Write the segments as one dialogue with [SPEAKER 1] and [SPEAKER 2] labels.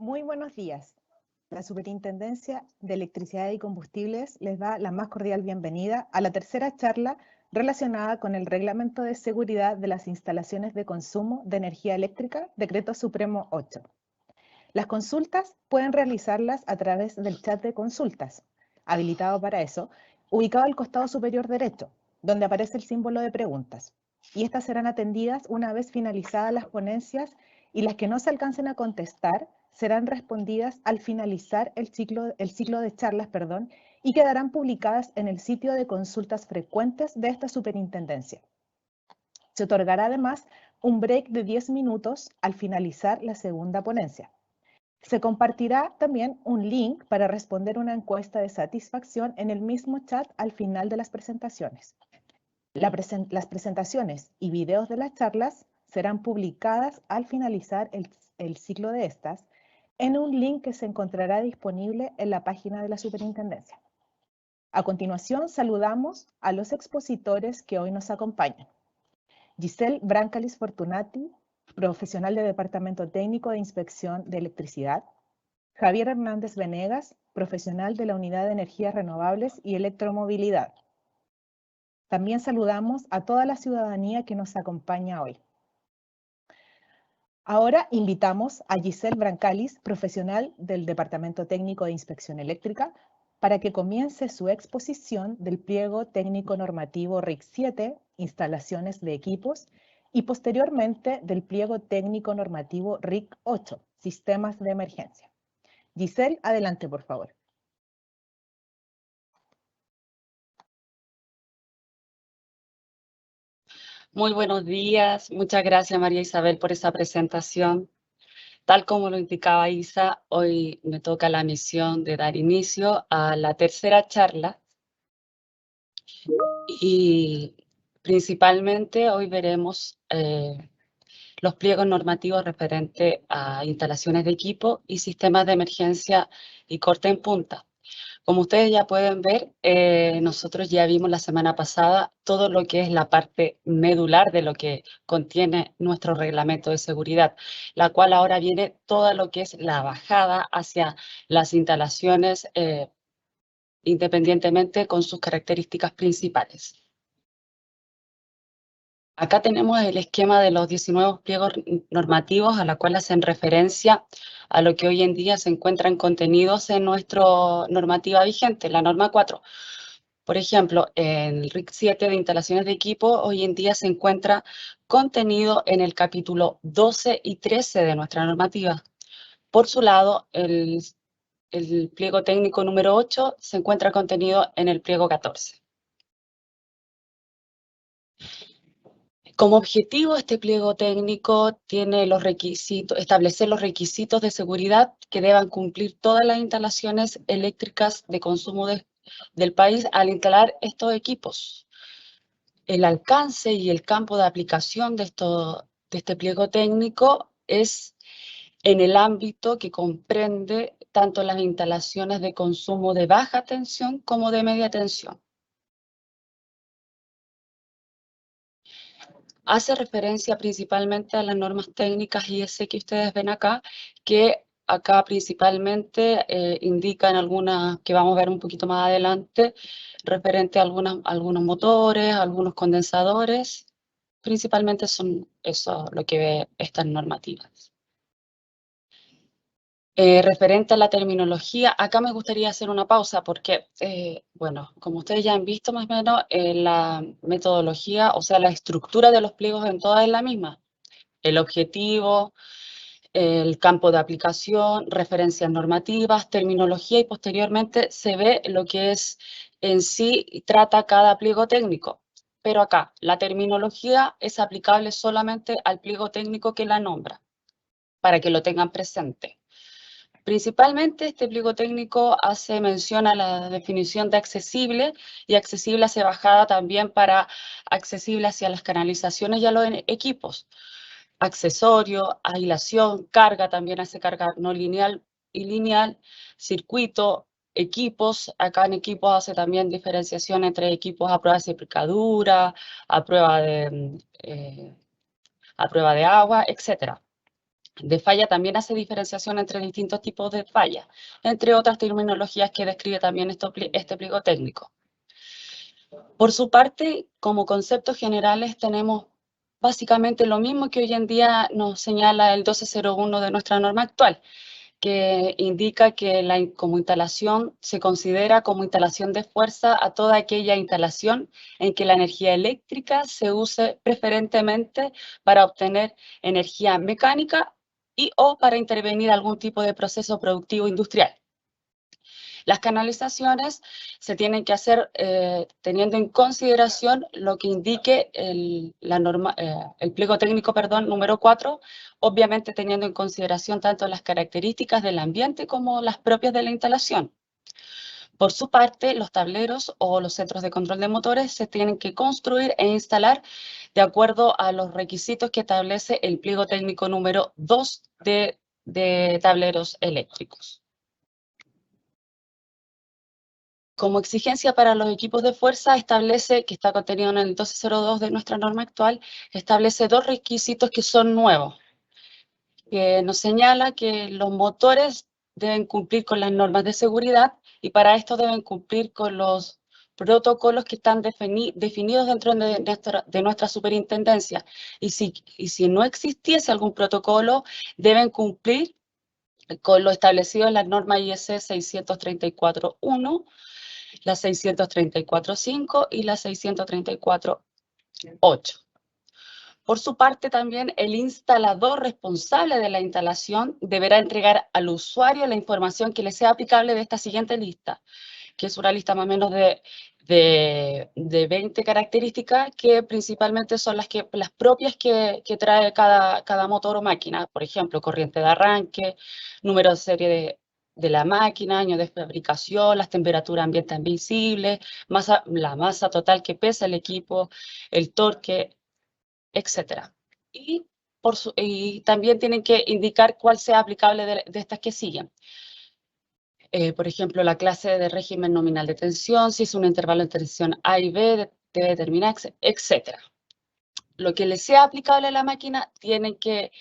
[SPEAKER 1] Muy buenos días. La Superintendencia de Electricidad y Combustibles les da la más cordial bienvenida a la tercera charla relacionada con el Reglamento de Seguridad de las Instalaciones de Consumo de Energía Eléctrica, Decreto Supremo 8. Las consultas pueden realizarlas a través del chat de consultas, habilitado para eso, ubicado al costado superior derecho, donde aparece el símbolo de preguntas. Y estas serán atendidas una vez finalizadas las ponencias y las que no se alcancen a contestar serán respondidas al finalizar el ciclo de charlas, y quedarán publicadas en el sitio de consultas frecuentes de esta superintendencia. Se otorgará además un break de 10 minutos al finalizar la segunda ponencia. Se compartirá también un link para responder una encuesta de satisfacción en el mismo chat al final de las presentaciones. Las presentaciones y videos de las charlas serán publicadas al finalizar el ciclo de estas en un link que se encontrará disponible en la página de la Superintendencia. A continuación, saludamos a los expositores que hoy nos acompañan. Giselle Brancalis Fortunati, profesional del Departamento Técnico de Inspección de Electricidad. Javier Hernández Venegas, profesional de la Unidad de Energías Renovables y Electromovilidad. También saludamos a toda la ciudadanía que nos acompaña hoy. Ahora invitamos a Giselle Brancalis, profesional del Departamento Técnico de Inspección Eléctrica, para que comience su exposición del pliego técnico normativo RIC 7, instalaciones de equipos, y posteriormente del pliego técnico normativo RIC 8, sistemas de emergencia. Giselle, adelante, por favor.
[SPEAKER 2] Muy buenos días, muchas gracias María Isabel por esa presentación. Tal como lo indicaba Isa, hoy me toca la misión de dar inicio a la tercera charla y principalmente hoy veremos los pliegos normativos referentes a instalaciones de equipo y sistemas de emergencia y corte en punta. Como ustedes ya pueden ver, nosotros ya vimos la semana pasada todo lo que es la parte medular de lo que contiene nuestro reglamento de seguridad, la cual ahora viene todo lo que es la bajada hacia las instalaciones independientemente con sus características principales. Acá tenemos el esquema de los 19 pliegos normativos a la cual hacen referencia a lo que hoy en día se encuentran contenidos en nuestra normativa vigente, la norma 4. Por ejemplo, en el RIC 7 de instalaciones de equipo, hoy en día se encuentra contenido en el capítulo 12 y 13 de nuestra normativa. Por su lado, el pliego técnico número 8 se encuentra contenido en el pliego 14. Como objetivo, este pliego técnico tiene los requisitos, establecer los requisitos de seguridad que deban cumplir todas las instalaciones eléctricas de consumo del país al instalar estos equipos. El alcance y el campo de aplicación de este pliego técnico es en el ámbito que comprende tanto las instalaciones de consumo de baja tensión como de media tensión. Hace referencia principalmente a las normas técnicas IS que ustedes ven acá, que acá principalmente indican algunas que vamos a ver un poquito más adelante, referente a algunos motores, algunos condensadores. Principalmente son eso lo que ve estas normativas. Referente a la terminología, acá me gustaría hacer una pausa porque, bueno, como ustedes ya han visto más o menos, la metodología, o sea, la estructura de los pliegos en todas es la misma. El objetivo, el campo de aplicación, referencias normativas, terminología y posteriormente se ve lo que es en sí y trata cada pliego técnico. Pero acá, la terminología es aplicable solamente al pliego técnico que la nombra, para que lo tengan presente. Principalmente este pliego técnico hace mención a la definición de accesible y accesible hace bajada también para accesible hacia las canalizaciones y a los equipos. Accesorio, aislación, carga, también hace carga no lineal y lineal, circuito, equipos. Acá en equipos hace también diferenciación entre equipos a prueba de picadura, a prueba de agua, etc. de falla también hace diferenciación entre distintos tipos de falla, entre otras terminologías que describe también este pliego técnico. Por su parte, como conceptos generales tenemos básicamente lo mismo que hoy en día nos señala el 1201 de nuestra norma actual, que indica que como instalación se considera como instalación de fuerza a toda aquella instalación en que la energía eléctrica se use preferentemente para obtener energía mecánica y o para intervenir algún tipo de proceso productivo industrial. Las canalizaciones se tienen que hacer teniendo en consideración lo que indique el pliego técnico, número 4, obviamente teniendo en consideración tanto las características del ambiente como las propias de la instalación. Por su parte, los tableros o los centros de control de motores se tienen que construir e instalar de acuerdo a los requisitos que establece el pliego técnico número 2 de tableros eléctricos. Como exigencia para los equipos de fuerza establece, que está contenido en el 1202 de nuestra norma actual, establece dos requisitos que son nuevos. Que nos señala que los motores deben cumplir con las normas de seguridad y para esto deben cumplir con los protocolos que están definidos dentro de nuestra superintendencia. Y si no existiese algún protocolo, deben cumplir con lo establecido en la norma IS 634.1, la 634.5 y la 634.8. Por su parte, también el instalador responsable de la instalación deberá entregar al usuario la información que le sea aplicable de esta siguiente lista, que es una lista más o menos de 20 características que principalmente son las propias que trae cada motor o máquina. Por ejemplo, corriente de arranque, número de serie de la máquina, año de fabricación, las temperaturas ambiente visibles, la masa total que pesa el equipo, el torque, etc. Y también tienen que indicar cuál sea aplicable de estas que siguen. Por ejemplo, la clase de régimen nominal de tensión, si es un intervalo de tensión A y B, debe determinar, etc. Lo que le sea aplicable a la máquina, tienen que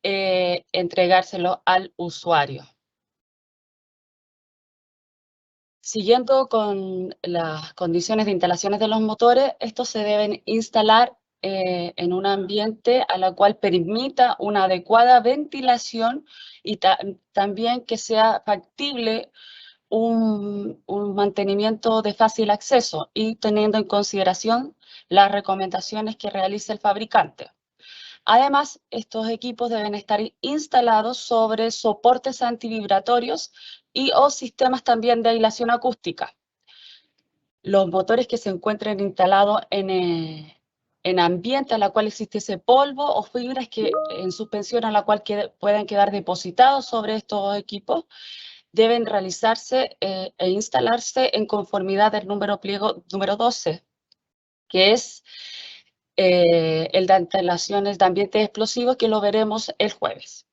[SPEAKER 2] entregárselo al usuario. Siguiendo con las condiciones de instalaciones de los motores, estos se deben instalar en un ambiente a la cual permita una adecuada ventilación y también que sea factible un mantenimiento de fácil acceso y teniendo en consideración las recomendaciones que realice el fabricante. Además, estos equipos deben estar instalados sobre soportes antivibratorios y o sistemas también de aislación acústica. Los motores que se encuentren instalados en ambiente a la cual existiese polvo o fibras que en suspensión a la cual puedan quedar depositados sobre estos equipos, deben realizarse e instalarse en conformidad del pliego número 12, que es el de instalaciones de ambientes explosivos, que lo veremos el jueves.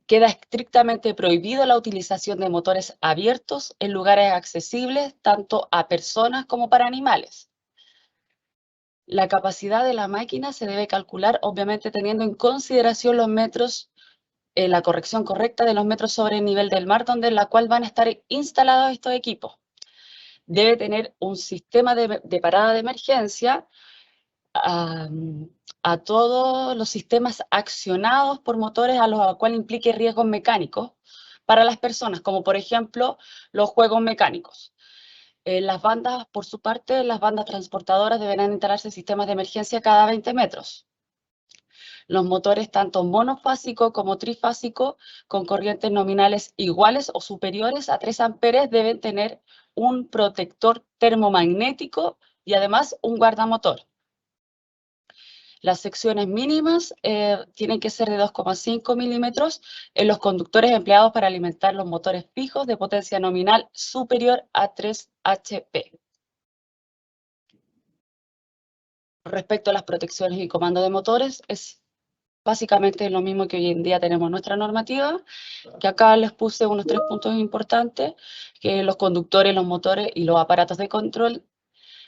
[SPEAKER 2] Queda estrictamente prohibido la utilización de motores abiertos en lugares accesibles tanto a personas como para animales. La capacidad de la máquina se debe calcular, obviamente, teniendo en consideración los metros, la corrección correcta de los metros sobre el nivel del mar, donde en la cual van a estar instalados estos equipos. Debe tener un sistema de parada de emergencia a todos los sistemas accionados por motores a los cuales implique riesgos mecánicos para las personas, como por ejemplo los juegos mecánicos. Las bandas, por su parte, las bandas transportadoras deberán instalarse sistemas de emergencia cada 20 metros. Los motores tanto monofásico como trifásico con corrientes nominales iguales o superiores a 3 amperes deben tener un protector termomagnético y además un guardamotor. Las secciones mínimas tienen que ser de 2,5 milímetros en los conductores empleados para alimentar los motores fijos de potencia nominal superior a 3 HP. Respecto a las protecciones y comando de motores, es básicamente lo mismo que hoy en día tenemos en nuestra normativa, que acá les puse unos 3 puntos importantes, que los conductores, los motores y los aparatos de control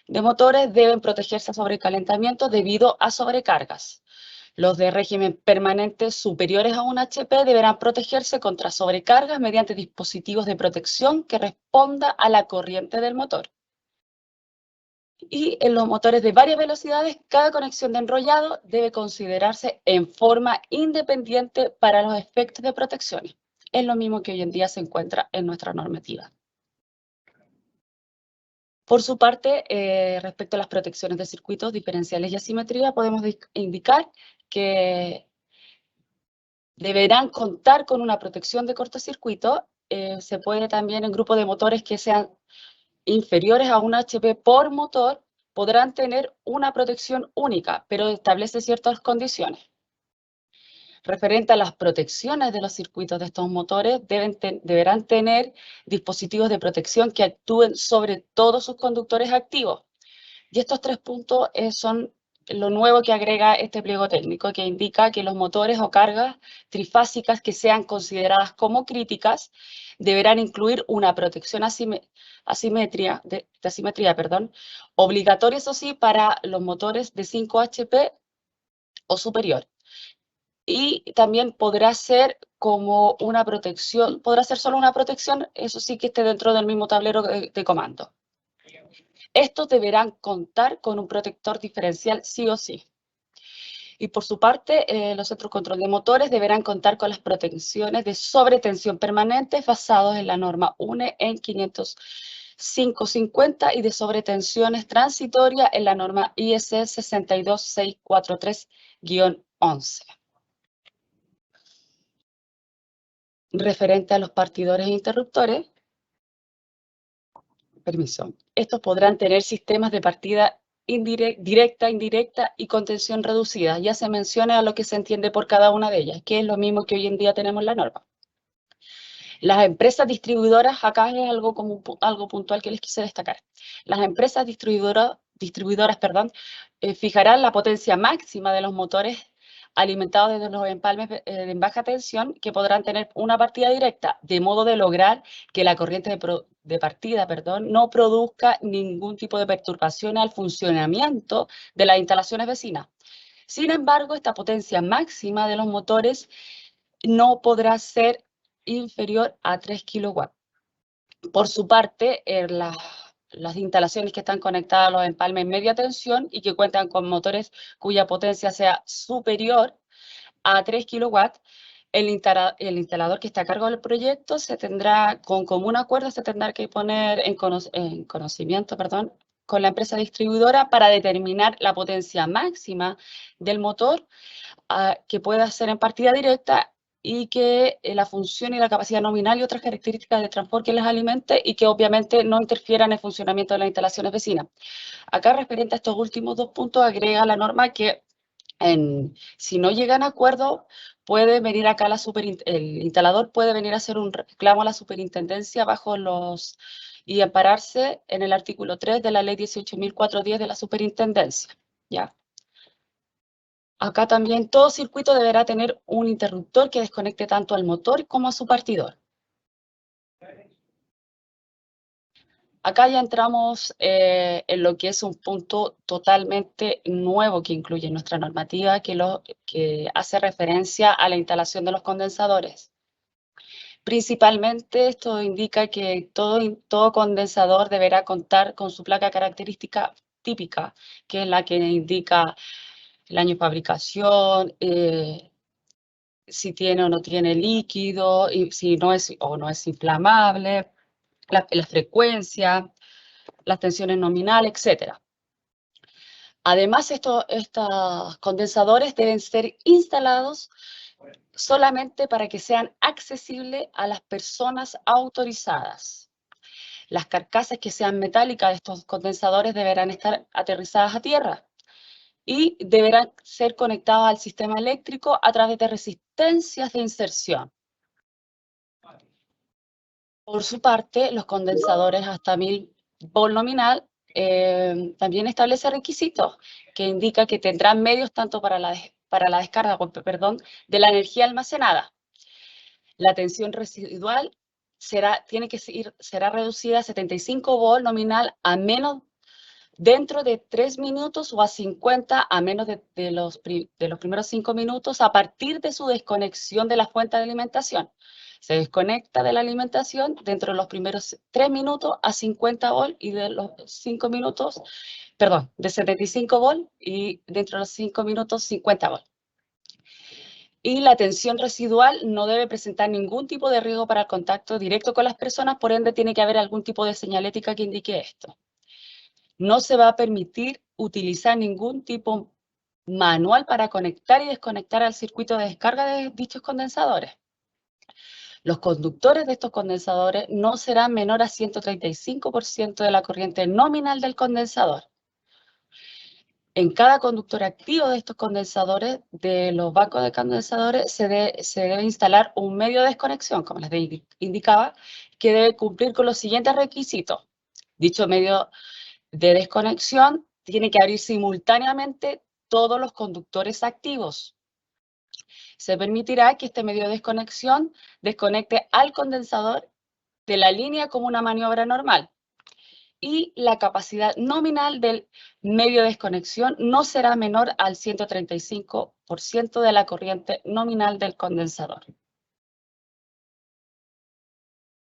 [SPEAKER 2] de motores deben protegerse a sobrecalentamiento debido a sobrecargas. Los de régimen permanente superiores a 1 HP deberán protegerse contra sobrecargas mediante dispositivos de protección que responda a la corriente del motor. Y en los motores de varias velocidades, cada conexión de enrollado debe considerarse en forma independiente para los efectos de protección. Es lo mismo que hoy en día se encuentra en nuestra normativa. Por su parte, respecto a las protecciones de circuitos diferenciales y asimetría, podemos indicar que deberán contar con una protección de cortocircuito. Se puede también en grupo de motores que sean inferiores a 1 HP por motor, podrán tener una protección única, pero establece ciertas condiciones. Referente a las protecciones de los circuitos de estos motores, deberán tener dispositivos de protección que actúen sobre todos sus conductores activos. Y estos 3 puntos son lo nuevo que agrega este pliego técnico, que indica que los motores o cargas trifásicas que sean consideradas como críticas deberán incluir una protección de asimetría, obligatoria, eso sí, para los motores de 5 HP o superior. Y también podrá ser como una protección, podrá ser solo una protección, eso sí que esté dentro del mismo tablero de comando. Estos deberán contar con un protector diferencial sí o sí. Y por su parte, los centros de control de motores deberán contar con las protecciones de sobretensión permanente basados en la norma UNE en 50550 y de sobretensiones transitorias en la norma IEC 62643-11. Referente a los partidores e interruptores, estos podrán tener sistemas de partida directa, indirecta y contención reducida. Ya se menciona a lo que se entiende por cada una de ellas, que es lo mismo que hoy en día tenemos en la norma. Las empresas distribuidoras, acá es algo puntual que les quise destacar. Las empresas distribuidoras, fijarán la potencia máxima de los motores alimentados desde los empalmes en baja tensión, que podrán tener una partida directa, de modo de lograr que la corriente de partida no produzca ningún tipo de perturbación al funcionamiento de las instalaciones vecinas. Sin embargo, esta potencia máxima de los motores no podrá ser inferior a 3 kilowatts. Por su parte, las instalaciones que están conectadas a los empalmes media tensión y que cuentan con motores cuya potencia sea superior a 3 kilowatts, el instalador que está a cargo del proyecto con común acuerdo, se tendrá que poner en conocimiento con la empresa distribuidora para determinar la potencia máxima del motor que pueda ser en partida directa y que la función y la capacidad nominal y otras características de transporte que les alimente y que obviamente no interfieran en el funcionamiento de las instalaciones vecinas. Acá, referente a estos últimos 2 puntos, agrega la norma que si no llegan a acuerdo, puede venir acá el instalador puede venir a hacer un reclamo a la superintendencia y ampararse en el artículo 3 de la ley 18.410 de la superintendencia, ¿ya? Acá también todo circuito deberá tener un interruptor que desconecte tanto al motor como a su partidor. Acá ya entramos en lo que es un punto totalmente nuevo que incluye nuestra normativa, que hace referencia a la instalación de los condensadores. Principalmente esto indica que todo condensador deberá contar con su placa característica típica, que es la que indica el año de fabricación, si tiene o no tiene líquido, y si no es o no es inflamable, la frecuencia, las tensiones nominales, etc. Además, estos condensadores deben ser instalados solamente para que sean accesibles a las personas autorizadas. Las carcasas que sean metálicas de estos condensadores deberán estar aterrizadas a tierra y deberán ser conectadas al sistema eléctrico a través de resistencias de inserción. Por su parte, los condensadores hasta 1000 volt nominal también establece requisitos que indican que tendrán medios tanto para la descarga de la energía almacenada. La tensión residual será reducida a 75 volt nominal a menos dentro de 3 minutos o a 50 a menos de los primeros 5 minutos a partir de su desconexión de la fuente de alimentación. Se desconecta de la alimentación dentro de los primeros 3 minutos a 50 volt y de los 5 minutos, perdón, de 75 volt y dentro de los 5 minutos 50 volt. Y la tensión residual no debe presentar ningún tipo de riesgo para el contacto directo con las personas, por ende tiene que haber algún tipo de señalética que indique esto. No se va a permitir utilizar ningún tipo manual para conectar y desconectar al circuito de descarga de dichos condensadores. Los conductores de estos condensadores no serán menor a 135% de la corriente nominal del condensador. En cada conductor activo de estos condensadores, de los bancos de condensadores, se debe instalar un medio de desconexión, como les indicaba, que debe cumplir con los siguientes requisitos. Dicho medio de desconexión tiene que abrir simultáneamente todos los conductores activos. Se permitirá que este medio de desconexión desconecte al condensador de la línea como una maniobra normal. Y la capacidad nominal del medio de desconexión no será menor al 135% de la corriente nominal del condensador.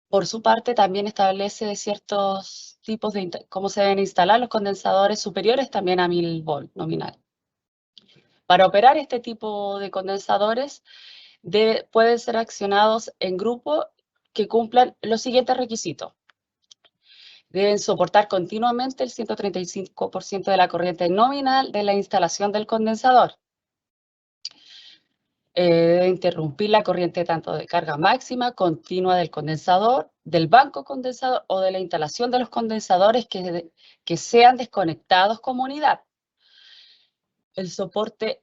[SPEAKER 2] Por su parte, también establece ciertos tipos de cómo se deben instalar los condensadores superiores también a 1000 volt nominal. Para operar este tipo de condensadores, pueden ser accionados en grupo que cumplan los siguientes requisitos. Deben soportar continuamente el 135% de la corriente nominal de la instalación del condensador. Debe interrumpir la corriente tanto de carga máxima, continua del condensador, del banco condensador o de la instalación de los condensadores que sean desconectados como unidad. El soporte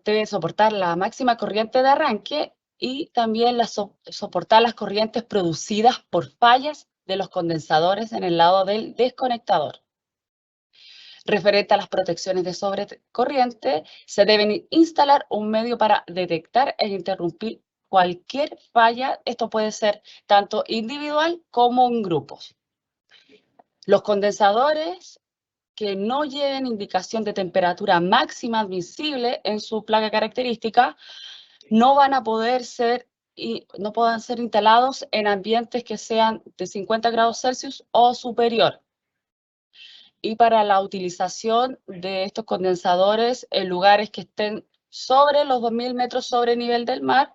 [SPEAKER 2] debe soportar la máxima corriente de arranque y también soportar las corrientes producidas por fallas de los condensadores en el lado del desconectador. Referente a las protecciones de sobrecorriente, se deben instalar un medio para detectar e interrumpir cualquier falla. Esto puede ser tanto individual como en grupos. Los condensadores que no lleven indicación de temperatura máxima admisible en su placa característica no van a poder ser instalados en ambientes que sean de 50 grados Celsius o superior. Y para la utilización de estos condensadores en lugares que estén sobre los 2000 metros sobre nivel del mar,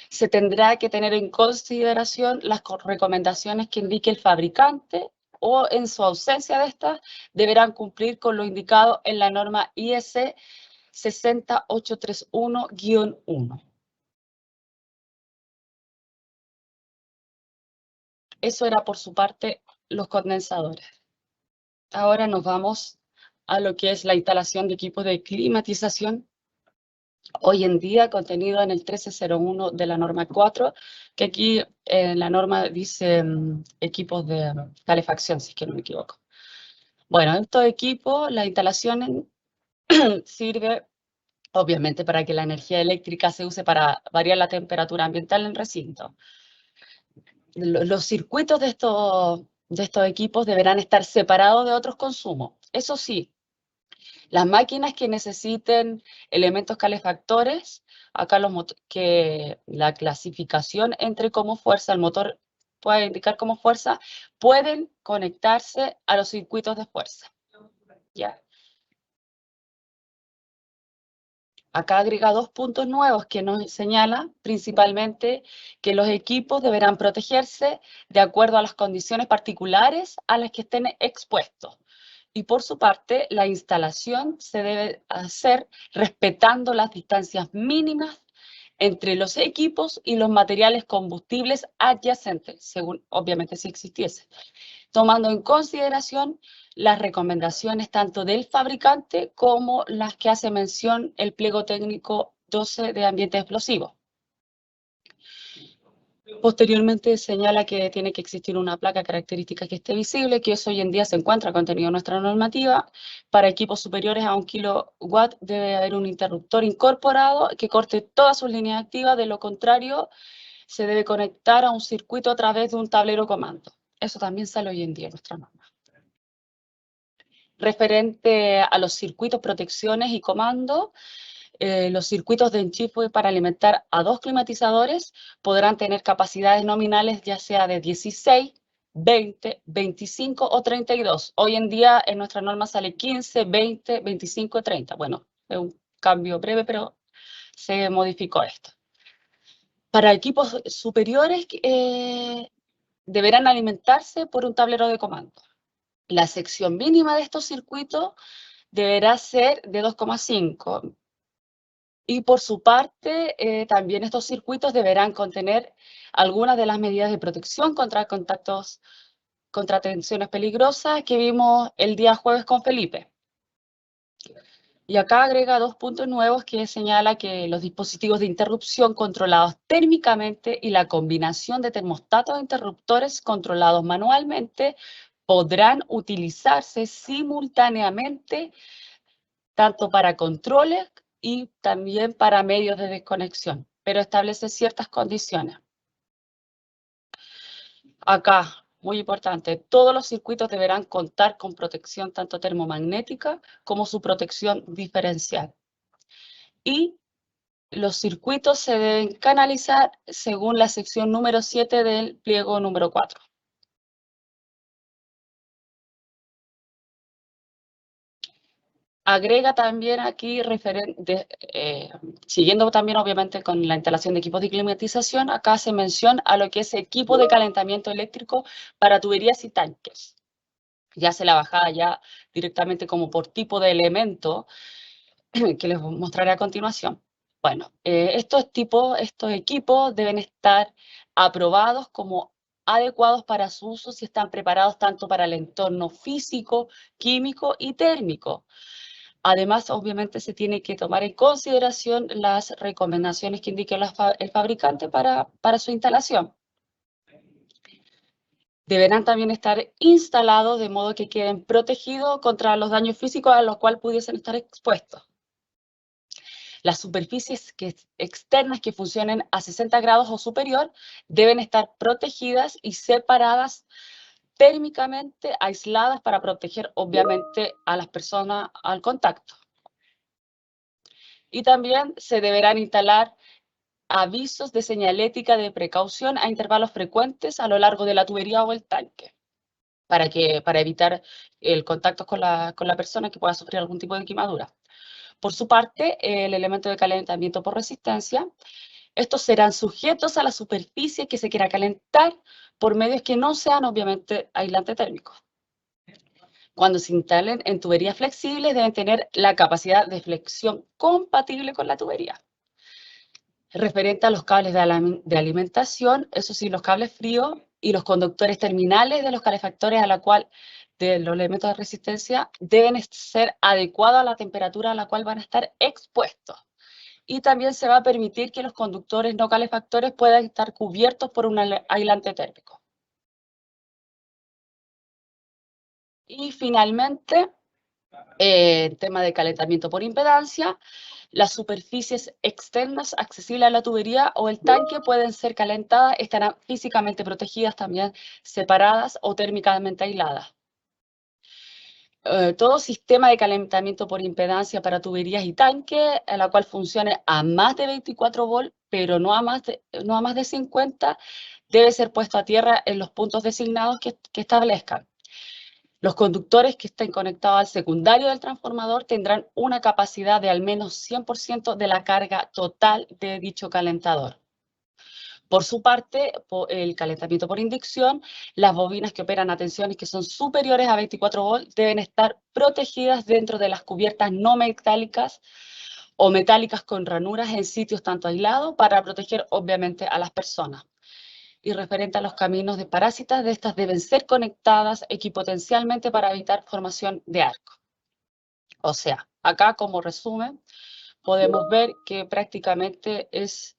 [SPEAKER 2] se tendrá que tener en consideración las recomendaciones que indique el fabricante o en su ausencia de estas, deberán cumplir con lo indicado en la norma IS 60831-1. Eso era por su parte los condensadores. Ahora nos vamos a lo que es la instalación de equipos de climatización. Hoy en día contenido en el 1301 de la norma 4, que aquí la norma dice equipos de calefacción, si es que no me equivoco. Bueno, estos equipos, la instalación sirve obviamente para que la energía eléctrica se use para variar la temperatura ambiental en el recinto. Los circuitos de estos equipos deberán estar separados de otros consumos. Eso sí, las máquinas que necesiten elementos calefactores, acá que la clasificación entre como fuerza, el motor puede indicar como fuerza, pueden conectarse a los circuitos de fuerza. ¿Ya? Acá agrega 2 puntos nuevos que nos señala principalmente que los equipos deberán protegerse de acuerdo a las condiciones particulares a las que estén expuestos. Y por su parte, la instalación se debe hacer respetando las distancias mínimas entre los equipos y los materiales combustibles adyacentes, según obviamente si existiese, tomando en consideración las recomendaciones tanto del fabricante como las que hace mención el pliego técnico 12 de ambiente explosivo. Posteriormente señala que tiene que existir una placa característica que esté visible, que eso hoy en día se encuentra contenido en nuestra normativa. Para equipos superiores a 1 kilowatt debe haber un interruptor incorporado que corte todas sus líneas activas, de lo contrario se debe conectar a un circuito a través de un tablero comando. Eso también sale hoy en día en nuestra norma. referente a los circuitos, protecciones y comandos. Los circuitos de enchufe para alimentar a 2 climatizadores podrán tener capacidades nominales ya sea de 16, 20, 25 o 32. Hoy en día en nuestra norma sale 15, 20, 25 y 30. Bueno, es un cambio breve, pero se modificó esto. Para equipos superiores deberán alimentarse por un tablero de comando. La sección mínima de estos circuitos deberá ser de 2,5. Y por su parte, también estos circuitos deberán contener algunas de las medidas de protección contra contactos, contra tensiones peligrosas que vimos el día jueves con Felipe. Y acá agrega 2 puntos nuevos que señala que los dispositivos de interrupción controlados térmicamente y la combinación de termostatos e interruptores controlados manualmente podrán utilizarse simultáneamente tanto para controles y también para medios de desconexión, pero establece ciertas condiciones. Acá, muy importante, todos los circuitos deberán contar con protección tanto termomagnética como su protección diferencial. Y los circuitos se deben canalizar según la sección número 7 del pliego número 4. Agrega también aquí, siguiendo también obviamente con la instalación de equipos de climatización, acá se menciona a lo que es equipo de calentamiento eléctrico para tuberías y tanques. Ya se la bajada ya directamente como por tipo de elemento que les mostraré a continuación. Bueno, estos equipos deben estar aprobados como adecuados para su uso si están preparados tanto para el entorno físico, químico y térmico. Además, obviamente, se tiene que tomar en consideración las recomendaciones que indique el fabricante para su instalación. Deberán también estar instalados de modo que queden protegidos contra los daños físicos a los cuales pudiesen estar expuestos. Las superficies externas que funcionen a 60 grados o superior deben estar protegidas y separadas térmicamente, aisladas para proteger, obviamente, a las personas al contacto. Y también se deberán instalar avisos de señalética de precaución a intervalos frecuentes a lo largo de la tubería o el tanque, para evitar el contacto con la persona que pueda sufrir algún tipo de quemadura. Por su parte, el elemento de calentamiento por resistencia, estos serán sujetos a la superficie que se quiera calentar por medios que no sean obviamente aislantes térmicos. Cuando se instalen en tuberías flexibles, deben tener la capacidad de flexión compatible con la tubería. Referente a los cables de alimentación, eso sí, los cables fríos y los conductores terminales de los calefactores de los elementos de resistencia deben ser adecuados a la temperatura a la cual van a estar expuestos. Y también se va a permitir que los conductores no calefactores puedan estar cubiertos por un aislante térmico. Y finalmente, el tema de calentamiento por impedancia. Las superficies externas accesibles a la tubería o el tanque pueden ser calentadas, estarán físicamente protegidas, también separadas o térmicamente aisladas. Todo sistema de calentamiento por impedancia para tuberías y tanques, en la cual funcione a más de 24 volts, pero no a más de 50, debe ser puesto a tierra en los puntos designados que establezcan. Los conductores que estén conectados al secundario del transformador tendrán una capacidad de al menos 100% de la carga total de dicho calentador. Por su parte, el calentamiento por inducción, las bobinas que operan a tensiones que son superiores a 24 volts deben estar protegidas dentro de las cubiertas no metálicas o metálicas con ranuras en sitios tanto aislados para proteger obviamente a las personas. Y referente a los caminos de parásitas, de estas deben ser conectadas equipotencialmente para evitar formación de arco. O sea, acá como resumen, podemos ver que prácticamente es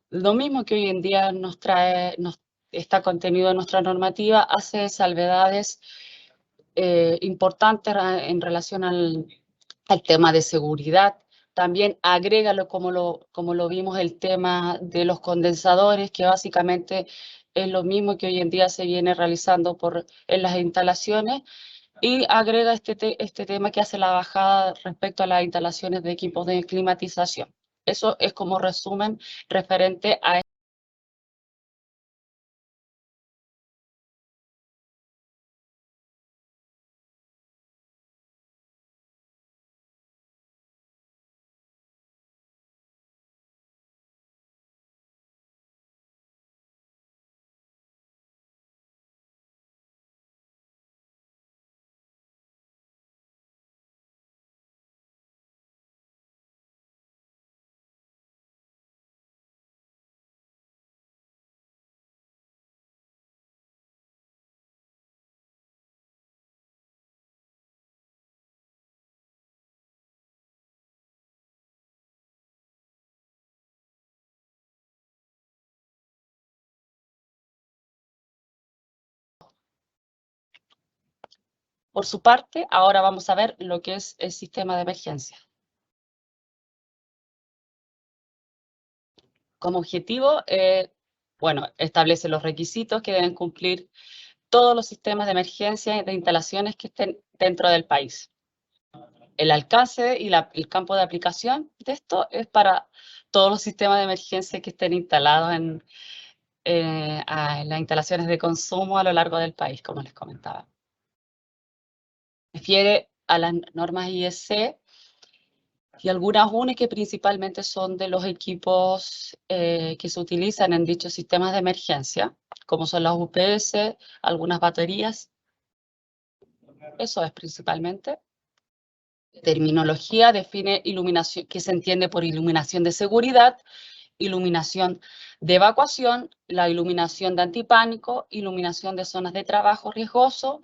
[SPEAKER 2] lo mismo que hoy en día está contenido en nuestra normativa, hace salvedades importantes en relación al tema de seguridad. También agrégalo, como lo vimos, el tema de los condensadores, que básicamente es lo mismo que hoy en día se viene realizando en las instalaciones, Y agrega este tema que hace la bajada respecto a las instalaciones de equipos de climatización. Eso es como resumen referente a Por su parte, ahora vamos a ver lo que es el sistema de emergencia. Como objetivo, bueno, establece los requisitos que deben cumplir todos los sistemas de emergencia y de instalaciones que estén dentro del país. El alcance y el campo de aplicación de esto es para todos los sistemas de emergencia que estén instalados en las instalaciones de consumo a lo largo del país, como les comentaba. Refiere a las normas IEC y algunas UNE que principalmente son de los equipos que se utilizan en dichos sistemas de emergencia, como son las UPS, algunas baterías. Eso es principalmente. Terminología define iluminación, que se entiende por iluminación de seguridad, iluminación de evacuación, la iluminación de antipánico, iluminación de zonas de trabajo riesgoso,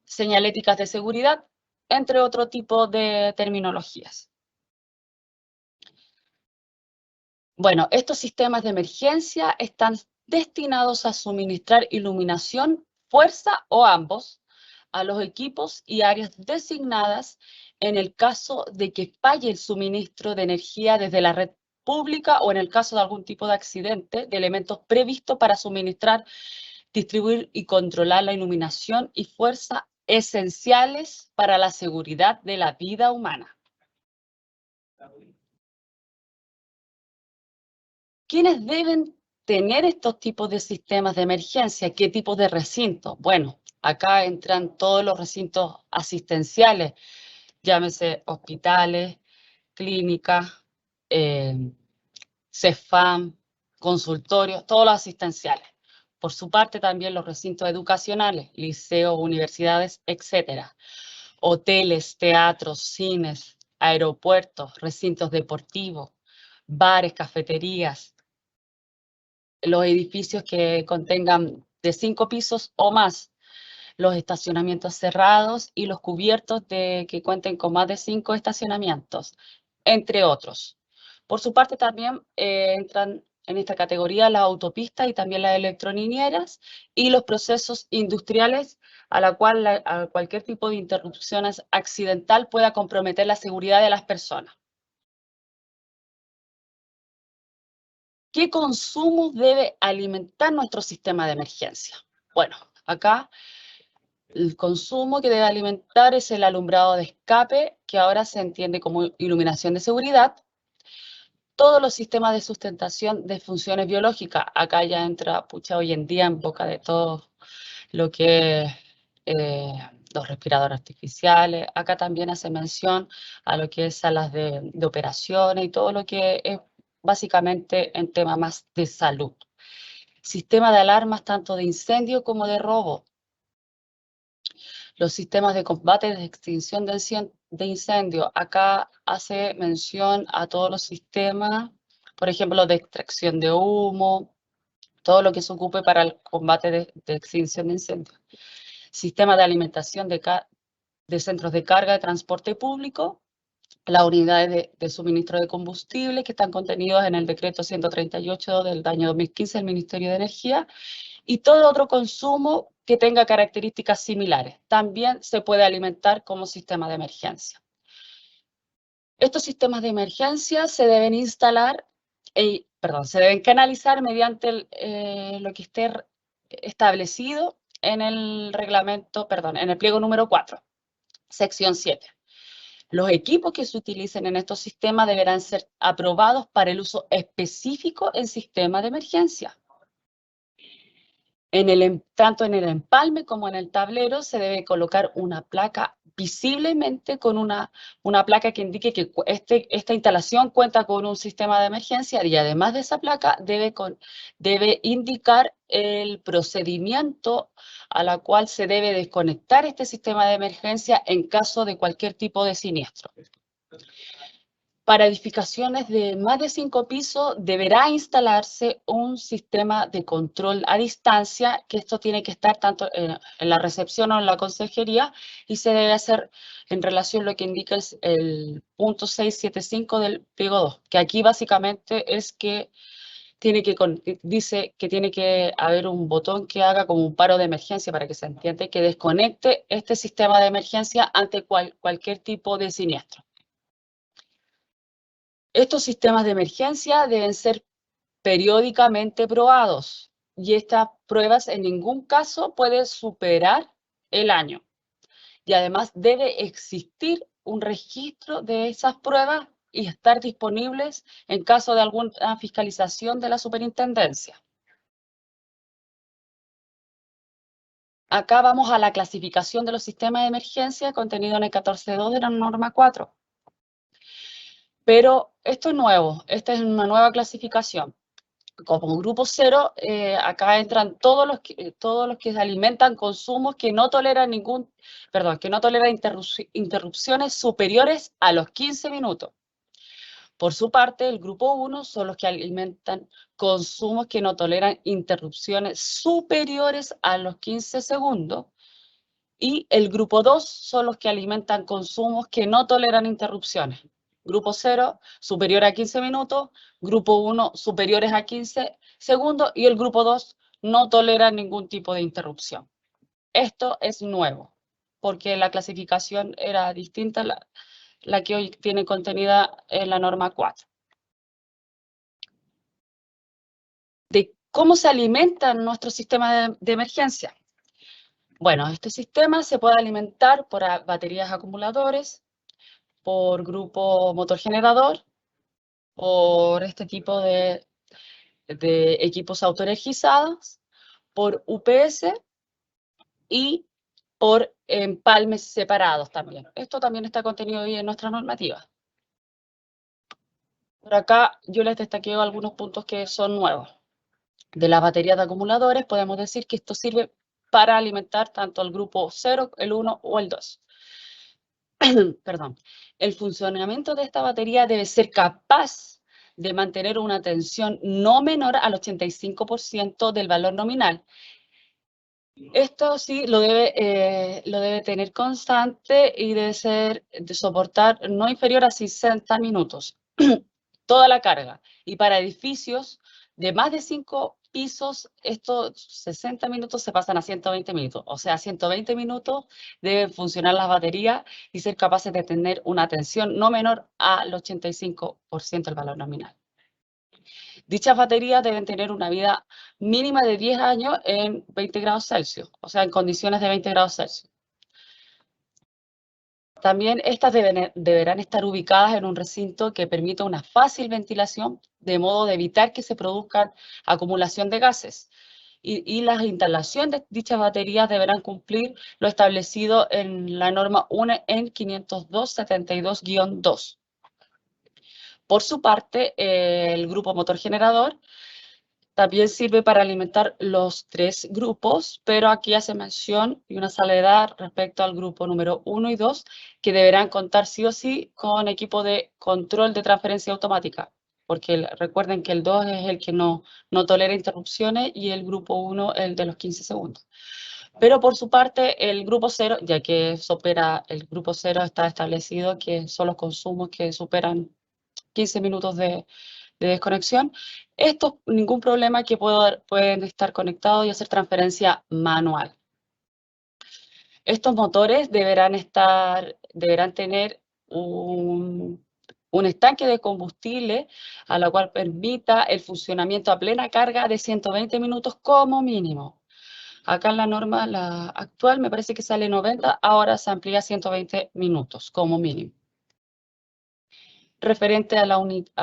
[SPEAKER 2] señaléticas de seguridad, entre otro tipo de terminologías. Bueno, estos sistemas de emergencia están destinados a suministrar iluminación, fuerza o ambos a los equipos y áreas designadas en el caso de que falle el suministro de energía desde la red pública o en el caso de algún tipo de accidente de elementos previstos para suministrar, distribuir y controlar la iluminación y fuerza esenciales para la seguridad de la vida humana. ¿Quiénes deben tener estos tipos de sistemas de emergencia? ¿Qué tipo de recinto? Bueno, acá entran todos los recintos asistenciales, llámese hospitales, clínicas, CEFAM, consultorios, todos los asistenciales. Por su parte, también los recintos educacionales, liceos, universidades, etcétera. Hoteles, teatros, cines, aeropuertos, recintos deportivos, bares, cafeterías, los edificios que contengan de 5 pisos o más, los estacionamientos cerrados y los cubiertos que cuenten con más de 5 estacionamientos, entre otros. Por su parte también entran en esta categoría las autopistas y también las electrolineras y los procesos industriales a cualquier tipo de interrupción accidental pueda comprometer la seguridad de las personas. ¿Qué consumo debe alimentar nuestro sistema de emergencia? Bueno, acá el consumo que debe alimentar es el alumbrado de escape, que ahora se entiende como iluminación de seguridad. Todos los sistemas de sustentación de funciones biológicas, acá ya entra, pucha, hoy en día en boca de todo lo que es los respiradores artificiales. Acá también hace mención a lo que es salas de operaciones y todo lo que es básicamente en tema más de salud. Sistema de alarmas tanto de incendio como de robo. Los sistemas de combate y de extinción de incendio. Acá hace mención a todos los sistemas, por ejemplo, de extracción de humo, todo lo que se ocupe para el combate de extinción de incendios. Sistema de alimentación de centros de carga de transporte público, las unidades de suministro de combustible que están contenidos en el decreto 138 del año 2015 del Ministerio de Energía, y todo otro consumo que tenga características similares. También se puede alimentar como sistema de emergencia. Estos sistemas de emergencia se deben instalar, se deben canalizar mediante lo que esté establecido en el reglamento, perdón, en el pliego número 4, sección 7. Los equipos que se utilicen en estos sistemas deberán ser aprobados para el uso específico en sistemas de emergencia. Tanto en el empalme como en el tablero se debe colocar una placa visiblemente con una placa que indique que esta instalación cuenta con un sistema de emergencia, y además de esa placa debe indicar el procedimiento a la cual se debe desconectar este sistema de emergencia en caso de cualquier tipo de siniestro. Para edificaciones de más de 5 pisos deberá instalarse un sistema de control a distancia, que esto tiene que estar tanto en la recepción o en la consejería, y se debe hacer en relación a lo que indica el punto 675 del pliego 2, que aquí básicamente es que dice que tiene que haber un botón que haga como un paro de emergencia, para que se entienda, que desconecte este sistema de emergencia ante cualquier tipo de siniestro. Estos sistemas de emergencia deben ser periódicamente probados, y estas pruebas en ningún caso pueden superar el año. Y además debe existir un registro de esas pruebas y estar disponibles en caso de alguna fiscalización de la superintendencia. Acá vamos a la clasificación de los sistemas de emergencia contenido en el 14.2 de la norma 4. Pero esto es nuevo, esta es una nueva clasificación. Como grupo 0, acá entran todos los que se alimentan consumos que no toleran interrupciones superiores a los 15 minutos. Por su parte, el grupo 1 son los que alimentan consumos que no toleran interrupciones superiores a los 15 segundos. Y el grupo 2 son los que alimentan consumos que no toleran interrupciones. Grupo 0, superior a 15 minutos. Grupo 1, superiores a 15 segundos. Y el grupo 2 no tolera ningún tipo de interrupción. Esto es nuevo, porque la clasificación era distinta a la que hoy tiene contenida en la norma 4. ¿De cómo se alimentan nuestros sistemas de emergencia? Bueno, este sistema se puede alimentar por baterías acumuladores, por grupo motor generador, por este tipo de equipos autoenergizados, por UPS y por empalmes separados también. Esto también está contenido hoy en nuestra normativa. Por acá yo les destaqué algunos puntos que son nuevos. De las baterías de acumuladores podemos decir que esto sirve para alimentar tanto al grupo 0, el 1 o el 2. Perdón. El funcionamiento de esta batería debe ser capaz de mantener una tensión no menor al 85% del valor nominal. Esto sí lo debe tener constante y debe soportar no inferior a 60 minutos. Toda la carga. Y para edificios de más de 5 pisos, estos 60 minutos se pasan a 120 minutos. O sea, 120 minutos deben funcionar las baterías y ser capaces de tener una tensión no menor al 85% del valor nominal. Dichas baterías deben tener una vida mínima de 10 años en 20 grados Celsius, o sea, en condiciones de 20 grados Celsius. También estas deberán estar ubicadas en un recinto que permita una fácil ventilación, de modo de evitar que se produzcan acumulación de gases. Y las instalaciones de dichas baterías deberán cumplir lo establecido en la norma 1 en 502.72-2. Por su parte, el grupo motor generador también sirve para alimentar los 3 grupos, pero aquí hace mención y una salvedad respecto al grupo número 1 y 2, que deberán contar sí o sí con equipo de control de transferencia automática, porque recuerden que el 2 es el que no tolera interrupciones y el grupo 1 el de los 15 segundos. Pero por su parte, el grupo 0, ya que el grupo 0 está establecido que son los consumos que superan 15 minutos de desconexión, ningún problema, que pueden estar conectados y hacer transferencia manual. Estos motores deberán tener un estanque de combustible a la cual permita el funcionamiento a plena carga de 120 minutos como mínimo. Acá en la norma, la actual, me parece que sale 90, ahora se amplía a 120 minutos como mínimo. Referente a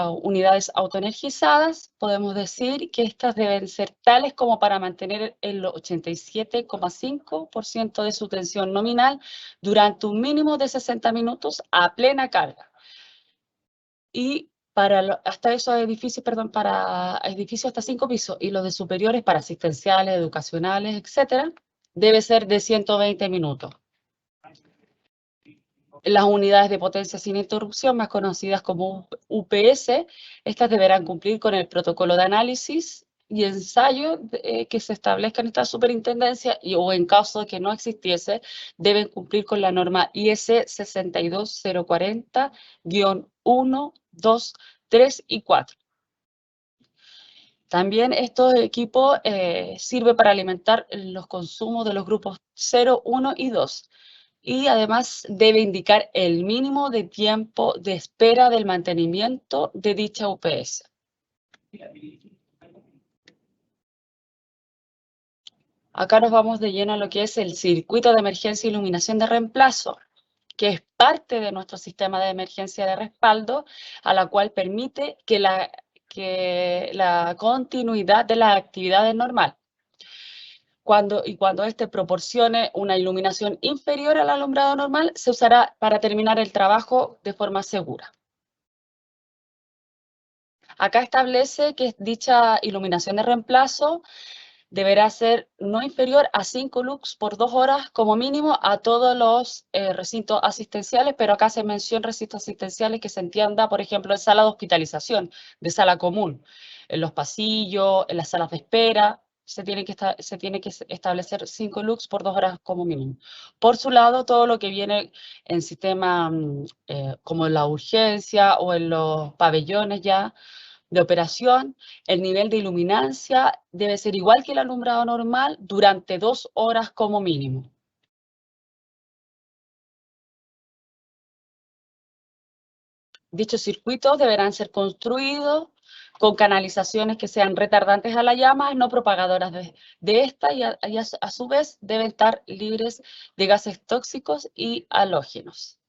[SPEAKER 2] unidades autoenergizadas, podemos decir que estas deben ser tales como para mantener el 87,5% de su tensión nominal durante un mínimo de 60 minutos a plena carga. Y hasta esos edificios, para edificios hasta 5 pisos y los de superiores para asistenciales, educacionales, etcétera, debe ser de 120 minutos. Las unidades de potencia sin interrupción, más conocidas como UPS, estas deberán cumplir con el protocolo de análisis y ensayo que se establezca en esta superintendencia o en caso de que no existiese, deben cumplir con la norma IS 62040-1, 2, 3 y 4. También estos equipos sirven para alimentar los consumos de los grupos 0, 1 y 2. Y además debe indicar el mínimo de tiempo de espera del mantenimiento de dicha UPS. Acá nos vamos de lleno a lo que es el circuito de emergencia e iluminación de reemplazo, que es parte de nuestro sistema de emergencia de respaldo, a la cual permite que la continuidad de las actividades normal. Cuando éste proporcione una iluminación inferior al alumbrado normal, se usará para terminar el trabajo de forma segura. Acá establece que dicha iluminación de reemplazo deberá ser no inferior a 5 lux por 2 horas como mínimo a todos los recintos asistenciales, pero acá se menciona recintos asistenciales que se entienda, por ejemplo, en sala de hospitalización, de sala común, en los pasillos, en las salas de espera. Se tiene que establecer 5 lux por 2 horas como mínimo. Por su lado, todo lo que viene en sistema como en la urgencia o en los pabellones ya de operación, el nivel de iluminancia debe ser igual que el alumbrado normal durante 2 horas como mínimo. Dichos circuitos deberán ser construidos con canalizaciones que sean retardantes a la llama, no propagadoras de esta, y a su vez deben estar libres de gases tóxicos y halógenos.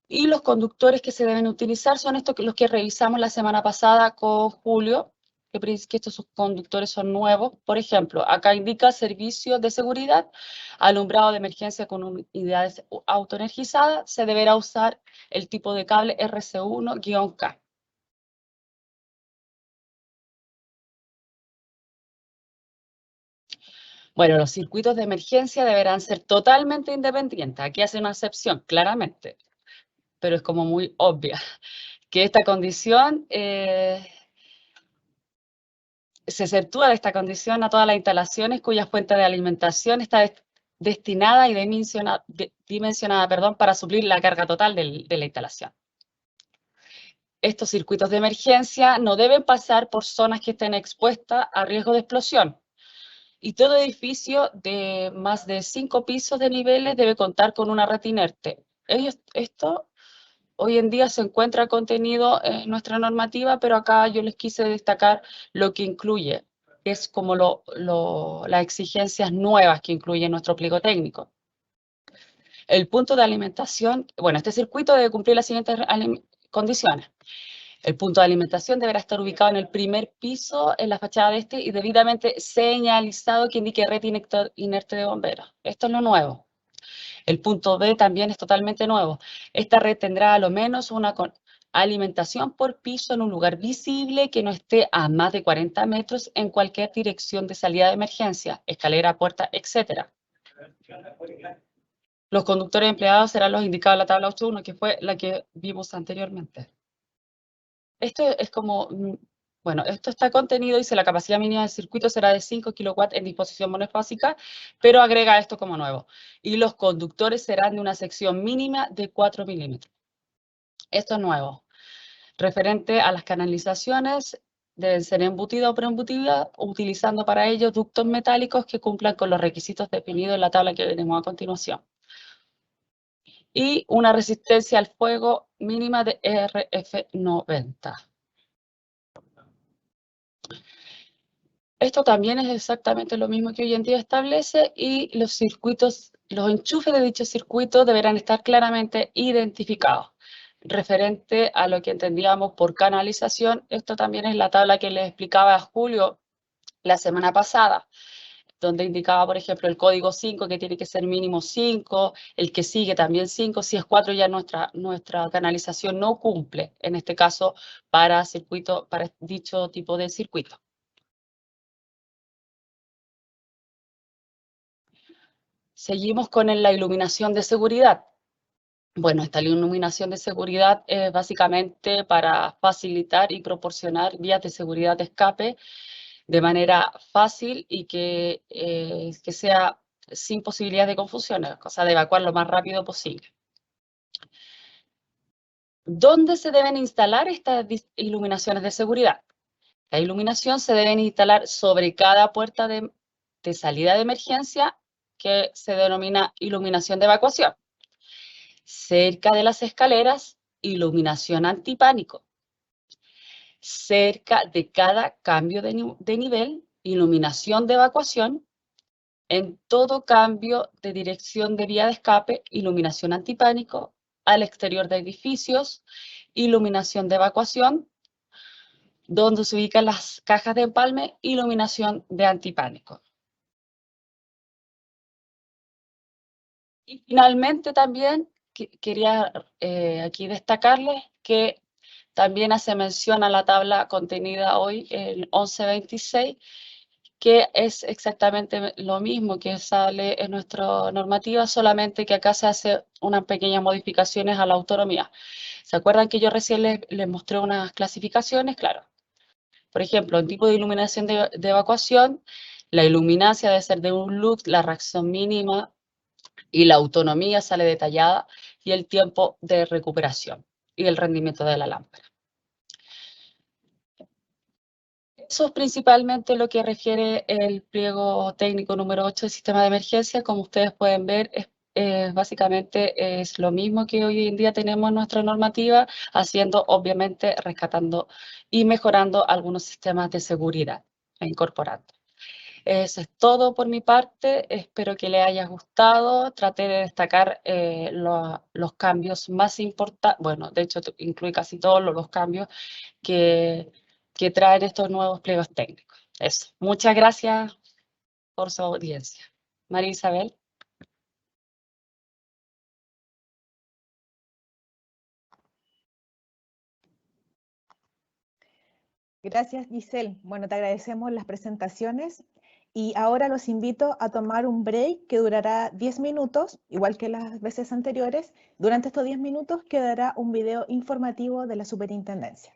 [SPEAKER 2] Y los conductores que se deben utilizar son los que revisamos la semana pasada con Julio, que estos conductores son nuevos. Por ejemplo, acá indica servicio de seguridad, alumbrado de emergencia con unidades autoenergizadas, se deberá usar el tipo de cable RC1-K. Bueno, los circuitos de emergencia deberán ser totalmente independientes. Aquí hace una excepción, claramente, pero es como muy obvia, que esta condición se exceptúa de esta condición a todas las instalaciones cuya fuente de alimentación está destinada y dimensionada para suplir la carga total de la instalación. Estos circuitos de emergencia no deben pasar por zonas que estén expuestas a riesgo de explosión. Y todo edificio de más de 5 pisos de niveles debe contar con una red inerte. Esto hoy en día se encuentra contenido en nuestra normativa, pero acá yo les quise destacar lo que incluye, que es como las exigencias nuevas que incluye nuestro pliego técnico. El punto de alimentación, bueno, este circuito debe cumplir las siguientes condiciones. El punto de alimentación deberá estar ubicado en el primer piso, en la fachada de este, y debidamente señalizado que indique red inerte de bomberos. Esto es lo nuevo. El punto B también es totalmente nuevo. Esta red tendrá a lo menos una alimentación por piso en un lugar visible que no esté a más de 40 metros en cualquier dirección de salida de emergencia, escalera, puerta, etc. Los conductores empleados serán los indicados en la tabla 8.1, que fue la que vimos anteriormente. Esto es como, bueno, esto está contenido, dice la capacidad mínima del circuito será de 5 kilowatts en disposición monofásica, pero agrega esto como nuevo. Y los conductores serán de una sección mínima de 4 milímetros. Esto es nuevo. Referente a las canalizaciones, deben ser embutidas o preembutidas, utilizando para ello ductos metálicos que cumplan con los requisitos definidos en la tabla que veremos a continuación. Y una resistencia al fuego mínima de RF90. Esto también es exactamente lo mismo que hoy en día establece y los circuitos, los enchufes de dicho circuito deberán estar claramente identificados. Referente a lo que entendíamos por canalización, esto también es la tabla que les explicaba a Julio la semana pasada, donde indicaba, por ejemplo, el código 5, que tiene que ser mínimo 5, el que sigue también 5, si es 4 ya nuestra canalización no cumple, en este caso para dicho tipo de circuito. Seguimos con la iluminación de seguridad. Bueno, esta iluminación de seguridad es básicamente para facilitar y proporcionar vías de seguridad de escape de manera fácil y que sea sin posibilidad de confusiones, o sea, de evacuar lo más rápido posible. ¿Dónde se deben instalar estas iluminaciones de seguridad? La iluminación se debe instalar sobre cada puerta de salida de emergencia, que se denomina iluminación de evacuación. Cerca de las escaleras, iluminación antipánico. Cerca de cada cambio de nivel, iluminación de evacuación. En todo cambio de dirección de vía de escape, iluminación antipánico. Al exterior de edificios, iluminación de evacuación. Donde se ubican las cajas de empalme, iluminación de antipánico. Y finalmente también quería aquí destacarles que también hace mención a la tabla contenida hoy en 1126, que es exactamente lo mismo que sale en nuestra normativa, solamente que acá se hace unas pequeñas modificaciones a la autonomía. ¿Se acuerdan que yo recién les mostré unas clasificaciones? Claro. Por ejemplo, en tipo de iluminación de evacuación, la iluminancia debe ser de un lux, la reacción mínima y la autonomía sale detallada y el tiempo de recuperación y el rendimiento de la lámpara. Eso es principalmente lo que refiere el pliego técnico número 8 del sistema de emergencia. Como ustedes pueden ver, básicamente es lo mismo que hoy en día tenemos en nuestra normativa, haciendo, obviamente, rescatando y mejorando algunos sistemas de seguridad e incorporando. Eso es todo por mi parte, espero que les haya gustado. Traté de destacar los cambios más importantes, bueno, de hecho incluye casi todos los cambios que, que traen estos nuevos pliegos técnicos. Eso, muchas gracias por su audiencia. María Isabel.
[SPEAKER 1] Gracias, Giselle. Bueno, te agradecemos las presentaciones y ahora los invito a tomar un break que durará 10 minutos, igual que las veces anteriores. Durante estos 10 minutos quedará un video informativo de la superintendencia.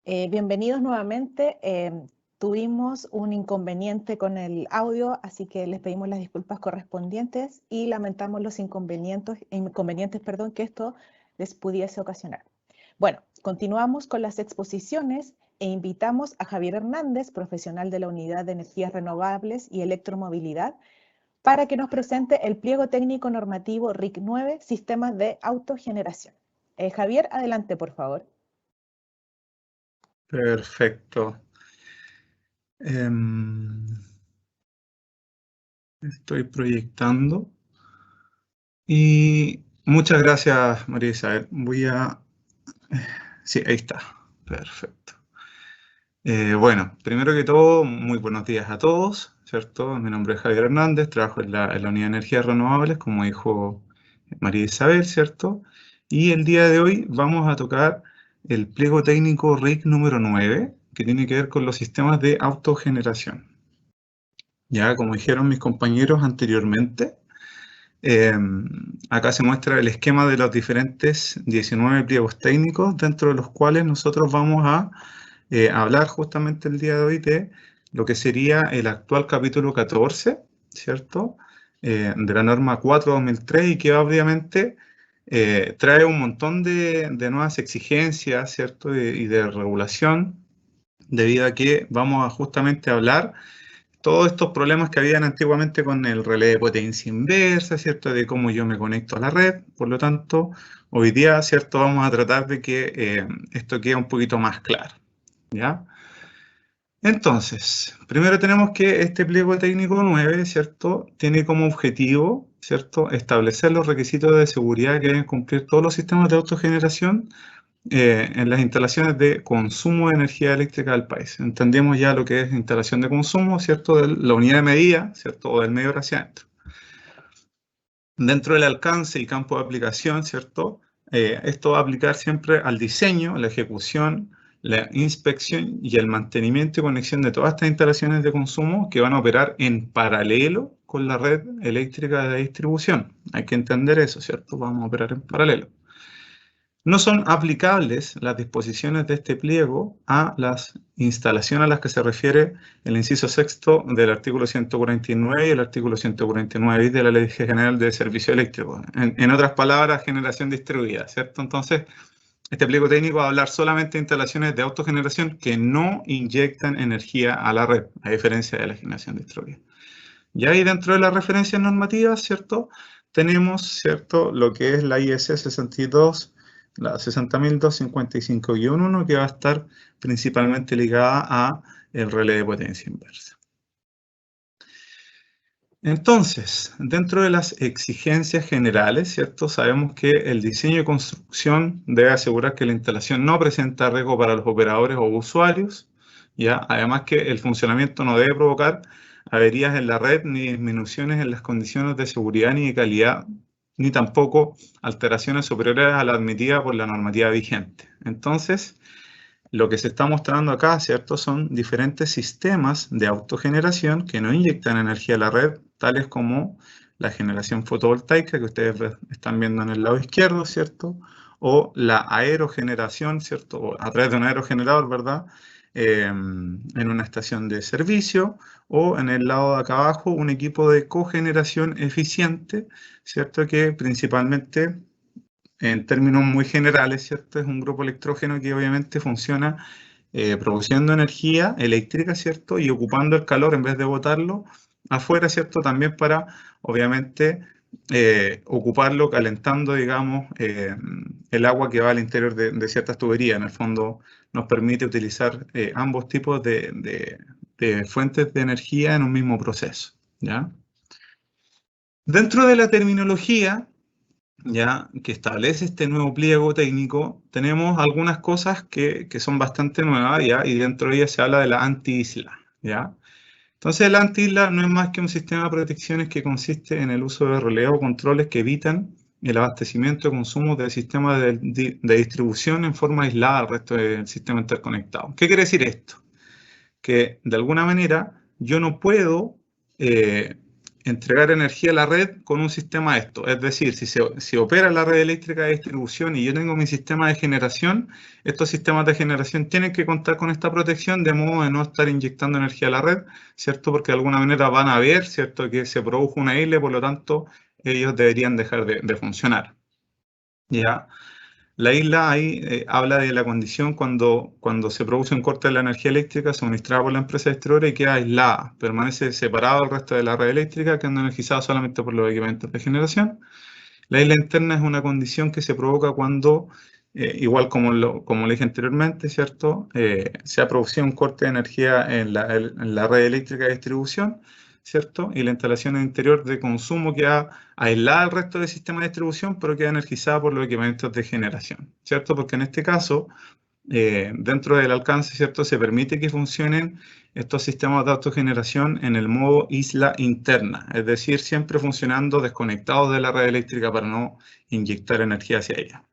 [SPEAKER 1] Bienvenidos nuevamente. Tuvimos un inconveniente con el audio, así que les pedimos las disculpas correspondientes y lamentamos los inconvenientes, que esto les pudiese ocasionar. Bueno, continuamos con las exposiciones e invitamos a Javier Hernández, profesional de la Unidad de Energías Renovables y Electromovilidad, para que nos presente el pliego técnico normativo RIC 9, Sistemas de Autogeneración. Javier, adelante, por favor.
[SPEAKER 3] Perfecto. Estoy proyectando. Y muchas gracias, María Isabel. Sí, ahí está. Perfecto. Bueno, primero que todo, muy buenos días a todos, ¿cierto? Mi nombre es Javier Hernández, trabajo en la Unidad de Energías Renovables, como dijo María Isabel, ¿cierto? Y el día de hoy vamos a tocar el pliego técnico RIC número 9, que tiene que ver con los sistemas de autogeneración. Ya, como dijeron mis compañeros anteriormente, acá se muestra el esquema de los diferentes 19 pliegos técnicos, dentro de los cuales nosotros vamos a hablar justamente el día de hoy de lo que sería el actual capítulo 14, ¿cierto? De la norma 4/2003, y que obviamente trae un montón de nuevas exigencias, ¿cierto? Y de regulación, debido a que vamos a justamente hablar todos estos problemas que habían antiguamente con el relé de potencia inversa, ¿cierto? De cómo yo me conecto a la red. Por lo tanto, hoy día, ¿cierto? Vamos a tratar de que esto quede un poquito más claro, ¿ya? Entonces, primero tenemos que este pliego técnico 9, ¿cierto? Tiene como objetivo, ¿cierto? Establecer los requisitos de seguridad que deben cumplir todos los sistemas de autogeneración en las instalaciones de consumo de energía eléctrica del país. Entendemos ya lo que es instalación de consumo, ¿cierto? De la unidad de medida, ¿cierto? O del medio hacia adentro. Dentro del alcance y campo de aplicación, ¿cierto? Esto va a aplicar siempre al diseño, la ejecución, la inspección y el mantenimiento y conexión de todas estas instalaciones de consumo que van a operar en paralelo con la red eléctrica de distribución. Hay que entender eso, ¿cierto? Vamos a operar en paralelo. No son aplicables las disposiciones de este pliego a las instalaciones a las que se refiere el inciso sexto del artículo 149 y el artículo 149 de la Ley General de Servicio Eléctrico. En otras palabras, generación distribuida, ¿cierto? Entonces, este pliego técnico va a hablar solamente de instalaciones de autogeneración que no inyectan energía a la red, a diferencia de la generación distribuida. Y ahí dentro de las referencias normativas, ¿cierto? Tenemos, ¿cierto? Lo que es la IS 62, la 60.255-1, que va a estar principalmente ligada a el relé de potencia inversa. Entonces, dentro de las exigencias generales, ¿cierto? Sabemos que el diseño y construcción debe asegurar que la instalación no presenta riesgo para los operadores o usuarios, ¿ya? Además que el funcionamiento no debe provocar averías en la red ni disminuciones en las condiciones de seguridad ni de calidad, ni tampoco alteraciones superiores a la admitida por la normativa vigente. Entonces, lo que se está mostrando acá, ¿cierto? Son diferentes sistemas de autogeneración que no inyectan energía a la red, tales como la generación fotovoltaica, que ustedes están viendo en el lado izquierdo, ¿cierto? O la aerogeneración, ¿cierto? O a través de un aerogenerador, ¿verdad? En una estación de servicio, o en el lado de acá abajo, un equipo de cogeneración eficiente, ¿cierto? Que principalmente, en términos muy generales, ¿cierto? Es un grupo electrógeno que obviamente funciona produciendo energía eléctrica, ¿cierto? Y ocupando el calor en vez de botarlo afuera, ¿cierto? También para, obviamente, ocuparlo calentando, digamos, el agua que va al interior de ciertas tuberías. En el fondo nos permite utilizar ambos tipos de fuentes de energía en un mismo proceso, ¿ya? Dentro de la terminología, ya que establece este nuevo pliego técnico, tenemos algunas cosas que son bastante nuevas, ¿ya? Y dentro de ellas se habla de la anti-isla, ¿ya? Entonces, la anti-isla no es más que un sistema de protecciones que consiste en el uso de relés o controles que evitan el abastecimiento y consumo del sistema de distribución en forma aislada al resto del sistema interconectado. ¿Qué quiere decir esto? Que de alguna manera yo no puedo entregar energía a la red con un sistema de esto. Es decir, si opera la red eléctrica de distribución y yo tengo mi sistema de generación, estos sistemas de generación tienen que contar con esta protección de modo de no estar inyectando energía a la red, ¿cierto? Porque de alguna manera van a ver, ¿cierto?, que se produjo una isla, por lo tanto, ellos deberían dejar de funcionar. ¿Ya? La isla ahí habla de la condición cuando se produce un corte de la energía eléctrica suministrada por la empresa distribuidora y queda aislada, permanece separado del resto de la red eléctrica, quedando energizada solamente por los equipamientos de generación. La isla interna es una condición que se provoca cuando, igual como le dije anteriormente, ¿cierto? Se ha producido un corte de energía en la red eléctrica de distribución, ¿cierto? Y la instalación interior de consumo queda aislada del resto del sistema de distribución, pero queda energizada por los equipamientos de generación, ¿cierto? Porque en este caso, dentro del alcance, ¿cierto?, se permite que funcionen estos sistemas de autogeneración en el modo isla interna, es decir, siempre funcionando desconectados de la red eléctrica para no inyectar energía hacia ella.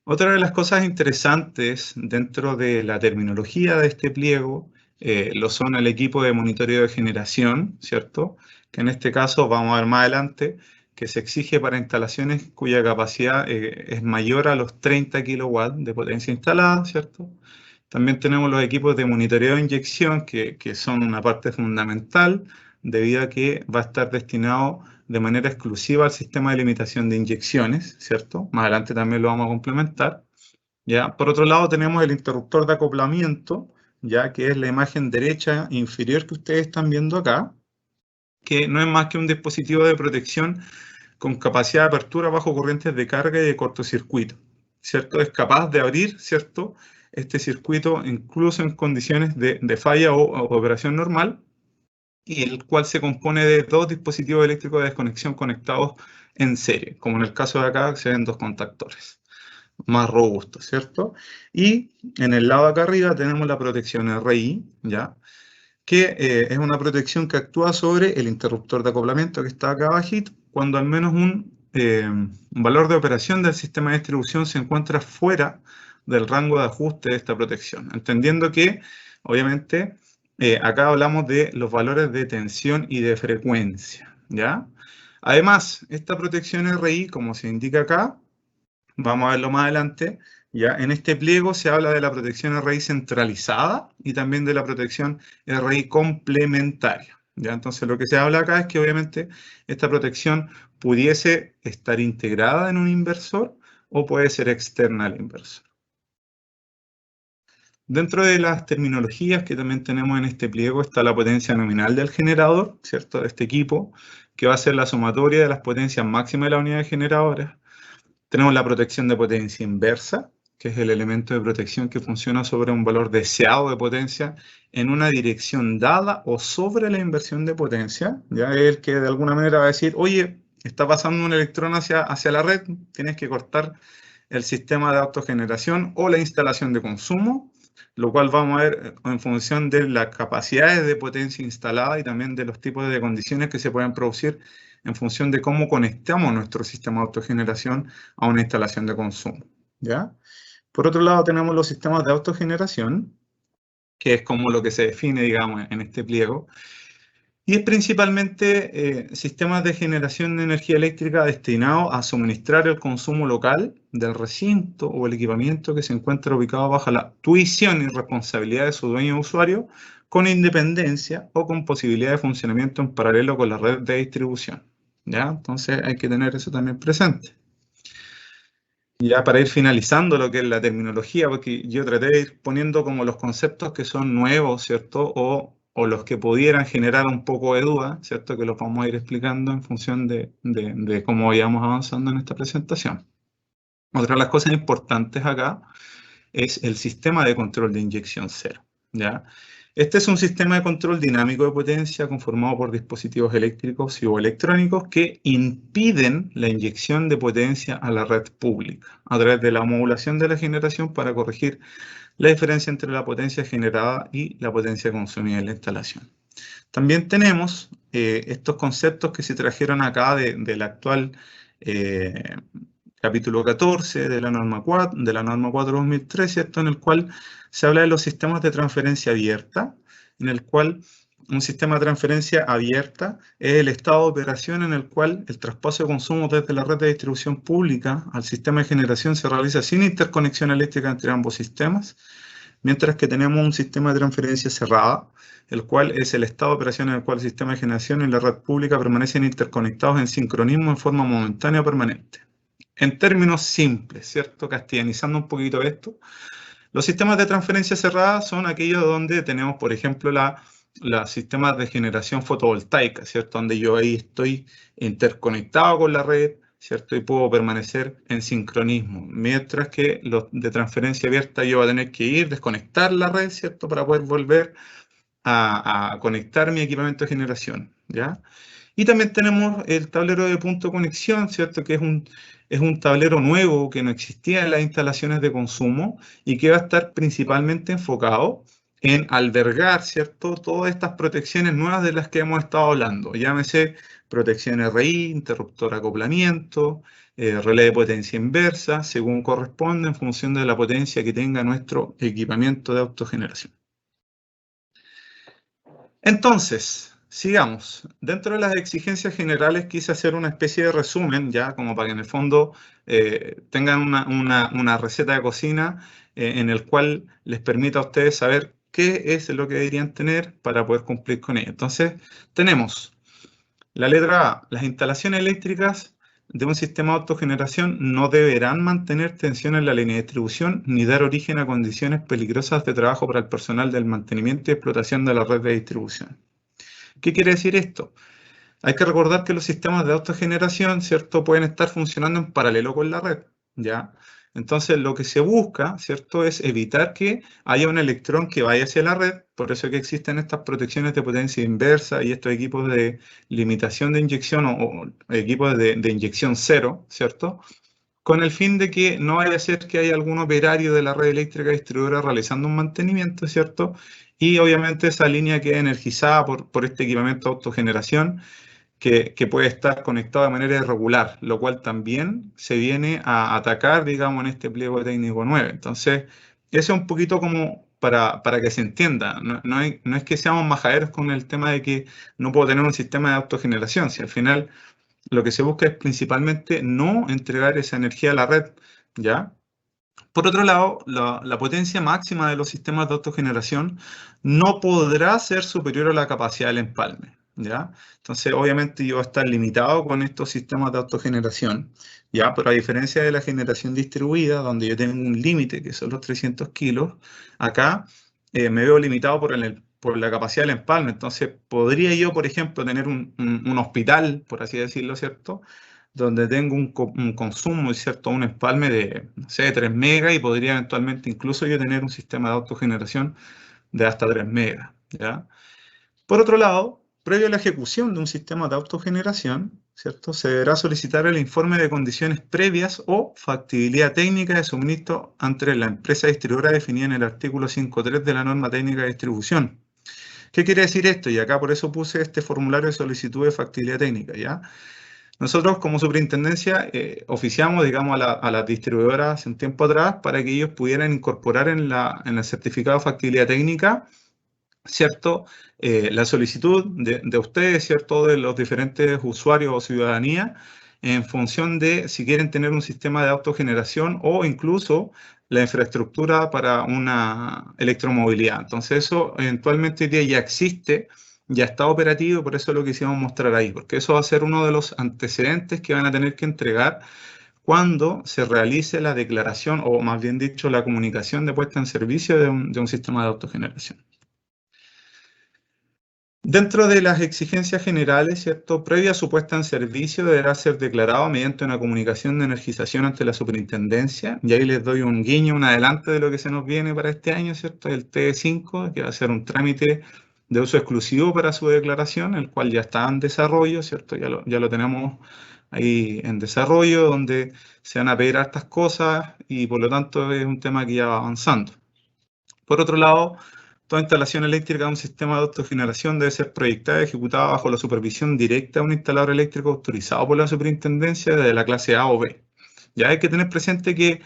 [SPEAKER 3] Otra de las cosas interesantes dentro de la terminología de este pliego lo son el equipo de monitoreo de generación, ¿cierto? Que en este caso, vamos a ver más adelante, que se exige para instalaciones cuya capacidad es mayor a los 30 kilowatts de potencia instalada, ¿cierto? También tenemos los equipos de monitoreo de inyección, que son una parte fundamental, debido a que va a estar destinado de manera exclusiva al sistema de limitación de inyecciones, ¿cierto? Más adelante también lo vamos a complementar. ¿Ya? Por otro lado, tenemos el interruptor de acoplamiento, ya que es la imagen derecha inferior que ustedes están viendo acá, que no es más que un dispositivo de protección con capacidad de apertura bajo corrientes de carga y de cortocircuito, ¿cierto? Es capaz de abrir, ¿cierto?, este circuito incluso en condiciones de falla o operación normal, y el cual se compone de dos dispositivos eléctricos de desconexión conectados en serie, como en el caso de acá, se ven dos contactores más robustos, ¿cierto? Y en el lado de acá arriba tenemos la protección RI, ¿ya?, que es una protección que actúa sobre el interruptor de acoplamiento que está acá abajito, cuando al menos un valor de operación del sistema de distribución se encuentra fuera del rango de ajuste de esta protección, entendiendo que, obviamente, acá hablamos de los valores de tensión y de frecuencia, ¿ya? Además, esta protección RI, como se indica acá, vamos a verlo más adelante, ¿ya? En este pliego se habla de la protección RI centralizada y también de la protección RI complementaria, ¿ya? Entonces, lo que se habla acá es que obviamente esta protección pudiese estar integrada en un inversor o puede ser externa al inversor. Dentro de las terminologías que también tenemos en este pliego está la potencia nominal del generador, ¿cierto?, de este equipo, que va a ser la sumatoria de las potencias máximas de la unidad generadora. Tenemos la protección de potencia inversa, que es el elemento de protección que funciona sobre un valor deseado de potencia en una dirección dada o sobre la inversión de potencia. Ya es el que de alguna manera va a decir, oye, está pasando un electrón hacia la red, tienes que cortar el sistema de autogeneración o la instalación de consumo, lo cual vamos a ver en función de las capacidades de potencia instalada y también de los tipos de condiciones que se pueden producir en función de cómo conectamos nuestro sistema de autogeneración a una instalación de consumo, ¿ya? Por otro lado, tenemos los sistemas de autogeneración, que es como lo que se define, digamos, en este pliego, y es principalmente sistemas de generación de energía eléctrica destinados a suministrar el consumo local del recinto o el equipamiento que se encuentra ubicado bajo la tuición y responsabilidad de su dueño o usuario, con independencia o con posibilidad de funcionamiento en paralelo con la red de distribución, ¿ya? Entonces hay que tener eso también presente. Ya para ir finalizando lo que es la terminología, porque yo traté de ir poniendo como los conceptos que son nuevos, ¿cierto? O los que pudieran generar un poco de duda, ¿cierto? Que los vamos a ir explicando en función de cómo vayamos avanzando en esta presentación. Otra de las cosas importantes acá es el sistema de control de inyección cero, ¿ya? Este es un sistema de control dinámico de potencia conformado por dispositivos eléctricos y o electrónicos que impiden la inyección de potencia a la red pública a través de la modulación de la generación para corregir la diferencia entre la potencia generada y la potencia consumida en la instalación. También tenemos estos conceptos que se trajeron acá del actual capítulo 14 de la norma 4/2003, ¿cierto?, en el cual se habla de los sistemas de transferencia abierta, en el cual un sistema de transferencia abierta es el estado de operación en el cual el traspaso de consumo desde la red de distribución pública al sistema de generación se realiza sin interconexión eléctrica entre ambos sistemas, mientras que tenemos un sistema de transferencia cerrada, el cual es el estado de operación en el cual el sistema de generación y la red pública permanecen interconectados en sincronismo en forma momentánea o permanente. En términos simples, ¿cierto? Castellanizando un poquito esto, los sistemas de transferencia cerrada son aquellos donde tenemos, por ejemplo, los sistemas de generación fotovoltaica, ¿cierto? Donde yo ahí estoy interconectado con la red, ¿cierto? Y puedo permanecer en sincronismo. Mientras que los de transferencia abierta yo voy a tener que ir, desconectar la red, ¿cierto? Para poder volver a conectar mi equipamiento de generación, ¿ya? Y también tenemos el tablero de punto de conexión, ¿cierto? Que es un tablero nuevo que no existía en las instalaciones de consumo y que va a estar principalmente enfocado en albergar, ¿cierto? Todas estas protecciones nuevas de las que hemos estado hablando. Llámese protección RI, interruptor acoplamiento, relé de potencia inversa, según corresponde en función de la potencia que tenga nuestro equipamiento de autogeneración. Entonces, sigamos. Dentro de las exigencias generales quise hacer una especie de resumen, ya como para que en el fondo tengan una receta de cocina en el cual les permita a ustedes saber qué es lo que deberían tener para poder cumplir con ello. Entonces, tenemos la letra A. Las instalaciones eléctricas de un sistema de autogeneración no deberán mantener tensión en la línea de distribución ni dar origen a condiciones peligrosas de trabajo para el personal del mantenimiento y explotación de la red de distribución. ¿Qué quiere decir esto? Hay que recordar que los sistemas de autogeneración, ¿cierto?, pueden estar funcionando en paralelo con la red, ¿ya? Entonces, lo que se busca, ¿cierto?, es evitar que haya un electrón que vaya hacia la red, por eso que existen estas protecciones de potencia inversa y estos equipos de limitación de inyección o equipos de inyección cero, ¿cierto?, con el fin de que no vaya a ser que haya algún operario de la red eléctrica distribuidora realizando un mantenimiento, ¿cierto?, y obviamente esa línea queda energizada por este equipamiento de autogeneración, que puede estar conectado de manera irregular, lo cual también se viene a atacar, digamos, en este pliego técnico 9. Entonces, eso es un poquito como para que se entienda. No es que seamos majaderos con el tema de que no puedo tener un sistema de autogeneración, si al final lo que se busca es principalmente no entregar esa energía a la red, ¿ya? Por otro lado, la potencia máxima de los sistemas de autogeneración no podrá ser superior a la capacidad del empalme, ¿ya? Entonces, obviamente, yo voy a estar limitado con estos sistemas de autogeneración, ¿ya? Pero a diferencia de la generación distribuida, donde yo tengo un límite, que son los 300 kilos, acá me veo limitado por la capacidad del empalme. Entonces, podría yo, por ejemplo, tener un hospital, por así decirlo, ¿cierto?, donde tengo un consumo, ¿cierto?, un empalme de, no sé, 3 megas y podría eventualmente incluso yo tener un sistema de autogeneración de hasta 3 megas, ¿ya? Por otro lado, previo a la ejecución de un sistema de autogeneración, ¿cierto?, se deberá solicitar el informe de condiciones previas o factibilidad técnica de suministro ante la empresa distribuidora definida en el artículo 5.3 de la norma técnica de distribución. ¿Qué quiere decir esto? Y acá por eso puse este formulario de solicitud de factibilidad técnica, ¿ya? Nosotros como superintendencia oficiamos, digamos, a las distribuidoras en tiempo atrás para que ellos pudieran incorporar en el certificado de factibilidad técnica, ¿cierto?, la solicitud de ustedes, ¿cierto?, de los diferentes usuarios o ciudadanía en función de si quieren tener un sistema de autogeneración o incluso la infraestructura para una electromovilidad. Entonces eso eventualmente hoy día ya existe, ya está operativo, por eso lo quisimos mostrar ahí, porque eso va a ser uno de los antecedentes que van a tener que entregar cuando se realice la declaración, o más bien dicho, la comunicación de puesta en servicio de un sistema de autogeneración. Dentro de las exigencias generales, ¿cierto?, previa a su puesta en servicio deberá ser declarado mediante una comunicación de energización ante la superintendencia, y ahí les doy un guiño, un adelante de lo que se nos viene para este año, ¿cierto?, el TE5, que va a ser un trámite de uso exclusivo para su declaración, el cual ya está en desarrollo, ¿cierto? Ya lo tenemos ahí en desarrollo, donde se van a pedir estas cosas y por lo tanto es un tema que ya va avanzando. Por otro lado, toda instalación eléctrica de un sistema de autogeneración debe ser proyectada y ejecutada bajo la supervisión directa de un instalador eléctrico autorizado por la superintendencia de la clase A o B. Ya hay que tener presente que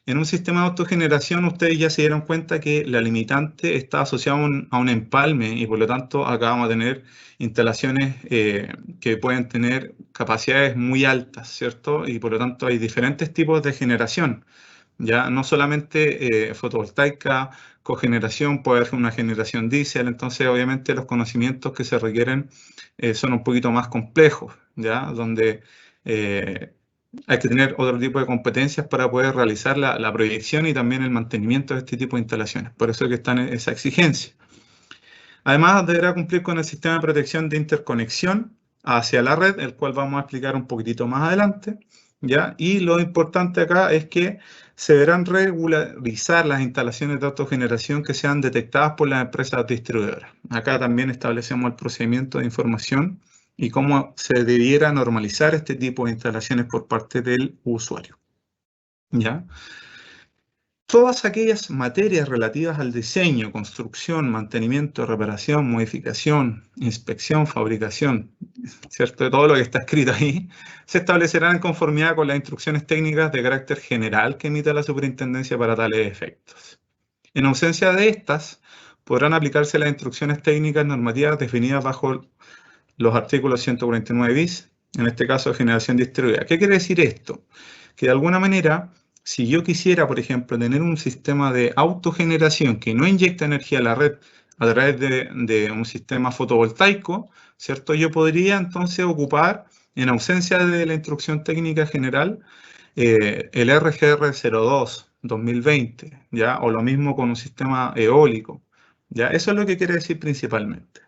[SPEAKER 3] En un sistema de autogeneración, ustedes ya se dieron cuenta que la limitante está asociada a un empalme y por lo tanto acá vamos a tener instalaciones que pueden tener capacidades muy altas, ¿cierto? Y por lo tanto hay diferentes tipos de generación, ya no solamente fotovoltaica, cogeneración, puede haber una generación diésel, entonces obviamente los conocimientos que se requieren son un poquito más complejos, ¿ya? Donde hay que tener otro tipo de competencias para poder realizar la proyección y también el mantenimiento de este tipo de instalaciones. Por eso es que está en esa exigencia. Además, deberá cumplir con el sistema de protección de interconexión hacia la red, el cual vamos a explicar un poquitito más adelante, ¿ya? Y lo importante acá es que se deberán regularizar las instalaciones de autogeneración que sean detectadas por las empresas distribuidoras. Acá también establecemos el procedimiento de información y cómo se debiera normalizar este tipo de instalaciones por parte del usuario, ¿ya? Todas aquellas materias relativas al diseño, construcción, mantenimiento, reparación, modificación, inspección, fabricación, ¿cierto? Todo lo que está escrito ahí, se establecerán en conformidad con las instrucciones técnicas de carácter general que emita la superintendencia para tales efectos. En ausencia de estas, podrán aplicarse las instrucciones técnicas normativas definidas bajo los artículos 149 bis, en este caso de generación distribuida. ¿Qué quiere decir esto? Que de alguna manera, si yo quisiera, por ejemplo, tener un sistema de autogeneración que no inyecta energía a la red a través de un sistema fotovoltaico, ¿cierto? Yo podría entonces ocupar, en ausencia de la instrucción técnica general, el RGR02 2020, ¿ya? O lo mismo con un sistema eólico, ¿ya? Eso es lo que quiere decir principalmente.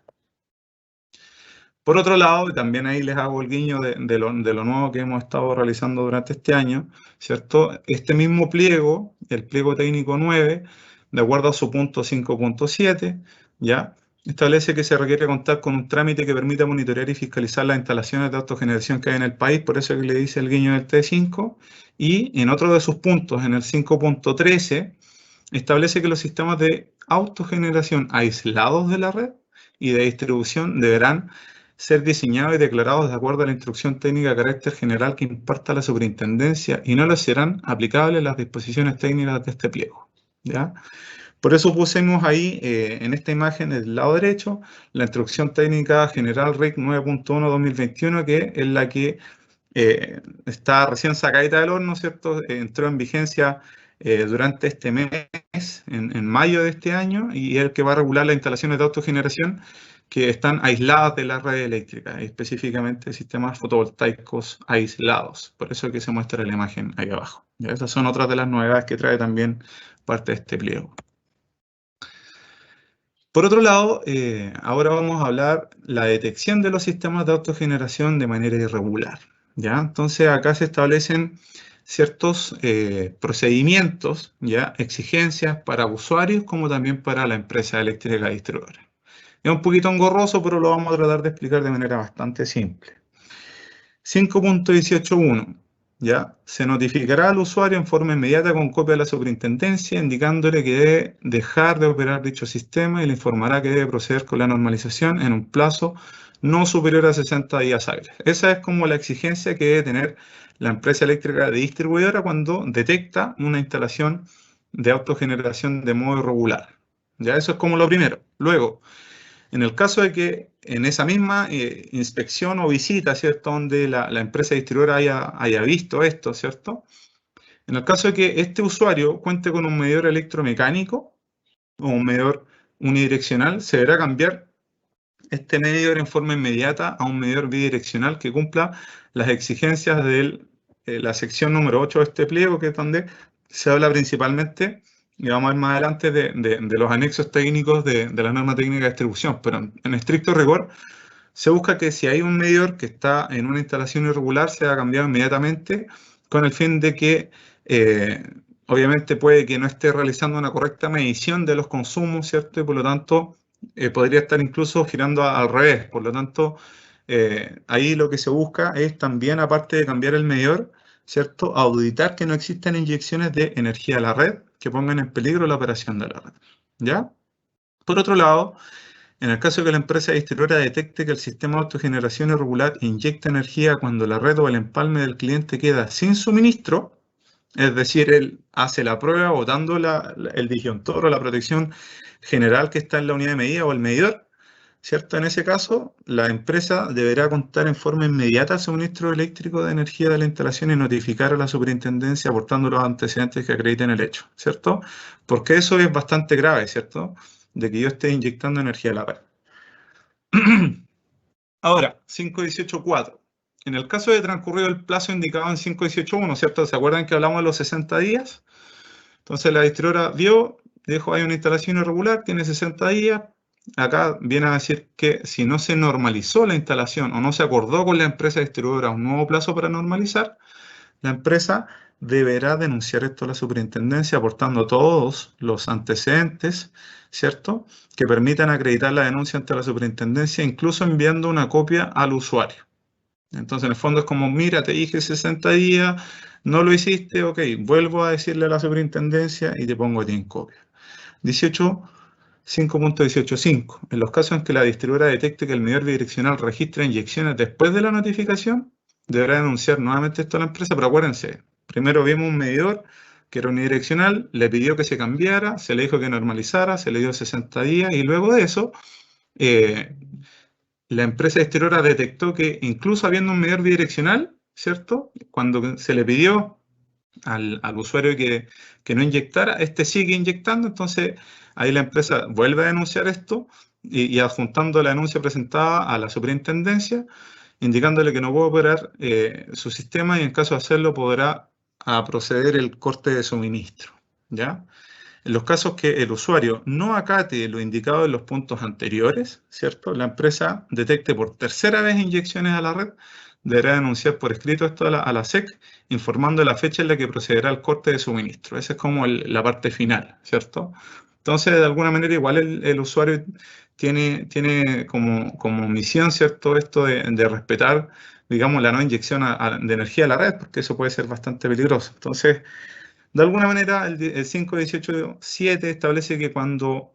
[SPEAKER 3] Por otro lado, y también ahí les hago el guiño de lo nuevo que hemos estado realizando durante este año, ¿cierto? Este mismo pliego, el pliego técnico 9, de acuerdo a su punto 5.7, ¿ya? Establece que se requiere contar con un trámite que permita monitorear y fiscalizar las instalaciones de autogeneración que hay en el país, por eso que le dice el guiño del T5, y en otro de sus puntos, en el 5.13, establece que los sistemas de autogeneración aislados de la red y de distribución deberán ser diseñados y declarados de acuerdo a la instrucción técnica de carácter general que imparta la superintendencia y no les serán aplicables las disposiciones técnicas de este pliego, ¿ya? Por eso pusimos ahí en esta imagen del lado derecho la instrucción técnica general RIC 9.1-2021, que es la que está recién sacadita del horno, ¿cierto? Entró en vigencia durante este mes, en mayo de este año, y es el que va a regular las instalaciones de autogeneración que están aisladas de la red eléctrica, específicamente sistemas fotovoltaicos aislados. Por eso es que se muestra la imagen ahí abajo. ¿Ya? Esas son otras de las novedades que trae también parte de este pliego. Por otro lado, ahora vamos a hablar la detección de los sistemas de autogeneración de manera irregular, ¿ya? Entonces acá se establecen ciertos procedimientos, ¿ya? Exigencias para usuarios como también para la empresa eléctrica distribuidora. Es un poquito engorroso, pero lo vamos a tratar de explicar de manera bastante simple. 5.18.1. ¿Ya? Se notificará al usuario en forma inmediata con copia de la superintendencia, indicándole que debe dejar de operar dicho sistema y le informará que debe proceder con la normalización en un plazo no superior a 60 días hábiles. Esa es como la exigencia que debe tener la empresa eléctrica distribuidora cuando detecta una instalación de autogeneración de modo irregular. ¿Ya? Eso es como lo primero. Luego, en el caso de que en esa misma inspección o visita, ¿cierto?, donde la empresa distribuidora haya visto esto, ¿cierto? En el caso de que este usuario cuente con un medidor electromecánico o un medidor unidireccional, se deberá cambiar este medidor en forma inmediata a un medidor bidireccional que cumpla las exigencias de la sección número 8 de este pliego, que es donde se habla principalmente, y vamos a ver más adelante, de los anexos técnicos de la norma técnica de distribución, pero en estricto rigor se busca que si hay un medidor que está en una instalación irregular, sea cambiado inmediatamente con el fin de que obviamente puede que no esté realizando una correcta medición de los consumos, ¿cierto? Y por lo tanto podría estar incluso girando al revés. Por lo tanto, ahí lo que se busca es también, aparte de cambiar el medidor, ¿cierto?, auditar que no existan inyecciones de energía a la red que pongan en peligro la operación de la red, ¿ya? Por otro lado, en el caso de que la empresa distribuidora detecte que el sistema de autogeneración irregular inyecta energía cuando la red o el empalme del cliente queda sin suministro, Es decir, él hace la prueba botando el disjuntor o la protección general que está en la unidad de medida o el medidor, ¿cierto? En ese caso, la empresa deberá contar en forma inmediata al suministro eléctrico de energía de la instalación y notificar a la superintendencia aportando los antecedentes que acrediten el hecho, ¿cierto? Porque eso es bastante grave, ¿cierto? De que yo esté inyectando energía a la red. Ahora, 5.18.4. En el caso de transcurrido el plazo indicado en 5.18.1, ¿cierto? ¿Se acuerdan que hablamos de los 60 días? Entonces la distribuidora vio, dijo, hay una instalación irregular, tiene 60 días. Acá viene a decir que si no se normalizó la instalación o no se acordó con la empresa distribuidora un nuevo plazo para normalizar, la empresa deberá denunciar esto a la superintendencia aportando todos los antecedentes, ¿cierto?, que permitan acreditar la denuncia ante la superintendencia, incluso enviando una copia al usuario. Entonces, en el fondo es como, mira, te dije 60 días, no lo hiciste, ok, vuelvo a decirle a la superintendencia y te pongo a ti en copia. 5.18.5. En los casos en que la distribuidora detecte que el medidor bidireccional registra inyecciones después de la notificación, deberá denunciar nuevamente esto a la empresa, pero acuérdense, primero vimos un medidor que era unidireccional, le pidió que se cambiara, se le dijo que normalizara, se le dio 60 días y luego de eso, la empresa distribuidora detectó que incluso habiendo un medidor bidireccional, ¿cierto? Cuando se le pidió al usuario que no inyectara, este sigue inyectando, entonces ahí la empresa vuelve a denunciar esto y adjuntando la denuncia presentada a la superintendencia, indicándole que no puede operar su sistema y en caso de hacerlo podrá proceder el corte de suministro, ¿ya? En los casos que el usuario no acate lo indicado en los puntos anteriores, ¿cierto? La empresa detecte por tercera vez inyecciones a la red, deberá denunciar por escrito esto a la SEC, informando la fecha en la que procederá el corte de suministro. Esa es como la parte final, ¿cierto? Entonces, de alguna manera, igual el usuario tiene como misión, ¿cierto?, esto de respetar, digamos, la no inyección de energía a la red, porque eso puede ser bastante peligroso. Entonces, de alguna manera, el 5.18.7 establece que cuando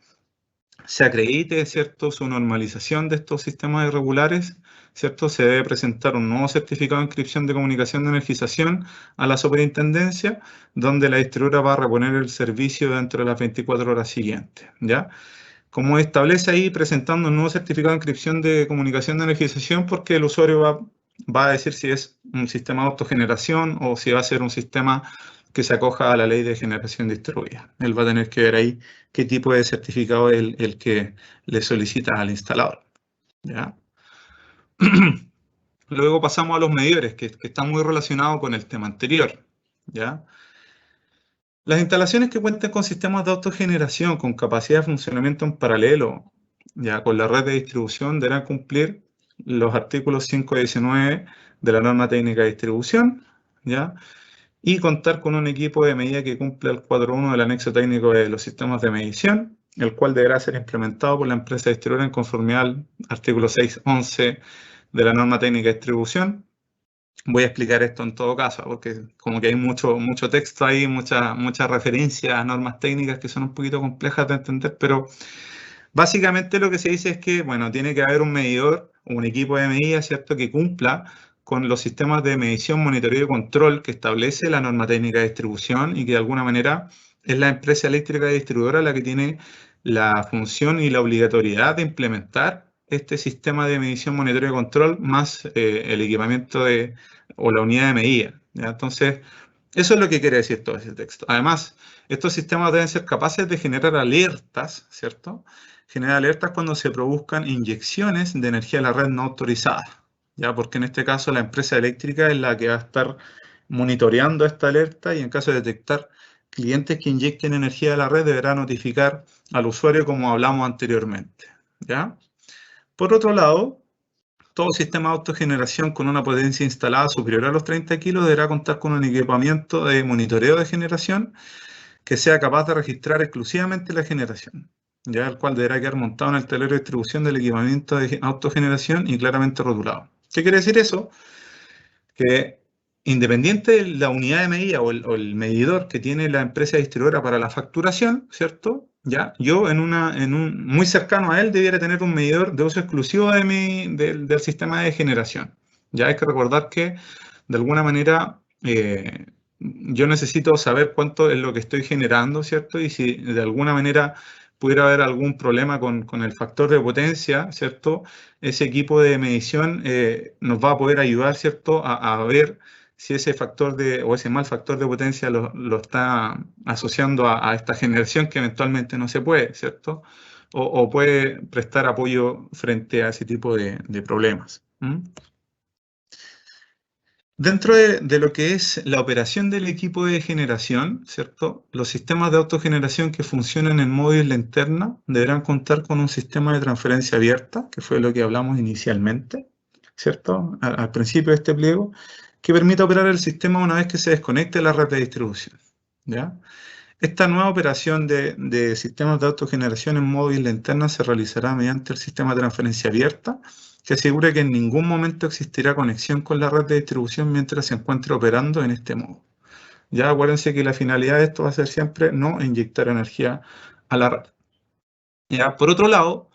[SPEAKER 3] se acredite, ¿cierto?, su normalización de estos sistemas irregulares, ¿cierto?, se debe presentar un nuevo certificado de inscripción de comunicación de energización a la superintendencia, donde la distribuidora va a reponer el servicio dentro de las 24 horas siguientes, ¿ya? Como establece ahí, presentando un nuevo certificado de inscripción de comunicación de energización, porque el usuario va a decir si es un sistema de autogeneración o si va a ser un sistema que se acoja a la ley de generación distribuida. Él va a tener que ver ahí qué tipo de certificado es el que le solicita al instalador, ¿ya? Luego pasamos a los medidores, que están muy relacionados con el tema anterior, ¿ya? Las instalaciones que cuenten con sistemas de autogeneración con capacidad de funcionamiento en paralelo, ya con la red de distribución, deberán cumplir los artículos 5 y 19 de la norma técnica de distribución, ¿ya? Y contar con un equipo de medida que cumpla el 4.1 del anexo técnico de los sistemas de medición, el cual deberá ser implementado por la empresa distribuidora en conformidad al artículo 6.11 de la norma técnica de distribución. Voy a explicar esto en todo caso, porque como que hay mucho texto ahí, mucha referencia a normas técnicas que son un poquito complejas de entender, pero básicamente lo que se dice es que, bueno, tiene que haber un medidor, un equipo de medida, ¿cierto?, que cumpla con los sistemas de medición, monitoreo y control que establece la norma técnica de distribución y que de alguna manera es la empresa eléctrica distribuidora la que tiene la función y la obligatoriedad de implementar este sistema de medición, monitoreo y control más el equipamiento o la unidad de medida, ¿ya? Entonces, eso es lo que quiere decir todo ese texto. Además, estos sistemas deben ser capaces de generar alertas, ¿cierto? Generar alertas cuando se produzcan inyecciones de energía a la red no autorizada, ¿ya? Porque en este caso la empresa eléctrica es la que va a estar monitoreando esta alerta y en caso de detectar clientes que inyecten energía a la red deberá notificar al usuario como hablamos anteriormente, ¿ya? Por otro lado, todo sistema de autogeneración con una potencia instalada superior a los 30 kilos deberá contar con un equipamiento de monitoreo de generación que sea capaz de registrar exclusivamente la generación, ya el cual deberá quedar montado en el tablero de distribución del equipamiento de autogeneración y claramente rotulado. ¿Qué quiere decir eso? Que independiente de la unidad de medida o el medidor que tiene la empresa distribuidora para la facturación, ¿cierto? Ya, yo muy cercano a él debiera tener un medidor de uso exclusivo del sistema de generación. Ya hay que recordar que de alguna manera yo necesito saber cuánto es lo que estoy generando, ¿cierto? Y si de alguna manera pudiera haber algún problema con el factor de potencia, ¿cierto? Ese equipo de medición nos va a poder ayudar, ¿cierto? A ver si ese factor o ese mal factor de potencia lo está asociando a esta generación que eventualmente no se puede, ¿cierto? O puede prestar apoyo frente a ese tipo de problemas. Dentro de lo que es la operación del equipo de generación, ¿cierto? Los sistemas de autogeneración que funcionan en modo isla interna deberán contar con un sistema de transferencia abierta, que fue lo que hablamos inicialmente, ¿cierto? Al principio de este pliego, que permita operar el sistema una vez que se desconecte la red de distribución, ¿ya? Esta nueva operación de sistemas de autogeneración en modo isla interna se realizará mediante el sistema de transferencia abierta, que asegura que en ningún momento existirá conexión con la red de distribución mientras se encuentre operando en este modo. Ya acuérdense que la finalidad de esto va a ser siempre no inyectar energía a la red. Ya, por otro lado,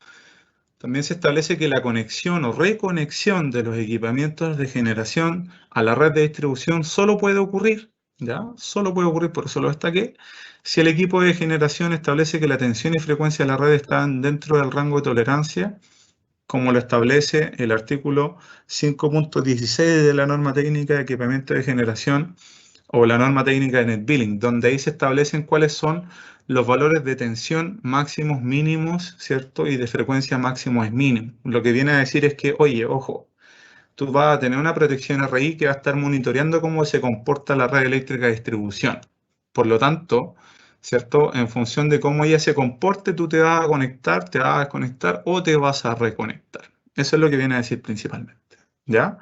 [SPEAKER 3] también se establece que la conexión o reconexión de los equipamientos de generación a la red de distribución solo puede ocurrir, ¿ya? Solo puede ocurrir, por eso lo destaqué, si el equipo de generación establece que la tensión y frecuencia de la red están dentro del rango de tolerancia, como lo establece el artículo 5.16 de la norma técnica de equipamiento de generación o la norma técnica de net billing, donde ahí se establecen cuáles son los valores de tensión máximos mínimos, ¿cierto? Y de frecuencia máximo es mínimo. Lo que viene a decir es que, oye, ojo, tú vas a tener una protección RI que va a estar monitoreando cómo se comporta la red eléctrica de distribución. Por lo tanto, ¿cierto? En función de cómo ella se comporte, tú te vas a conectar, te vas a desconectar o te vas a reconectar. Eso es lo que viene a decir principalmente, ¿ya?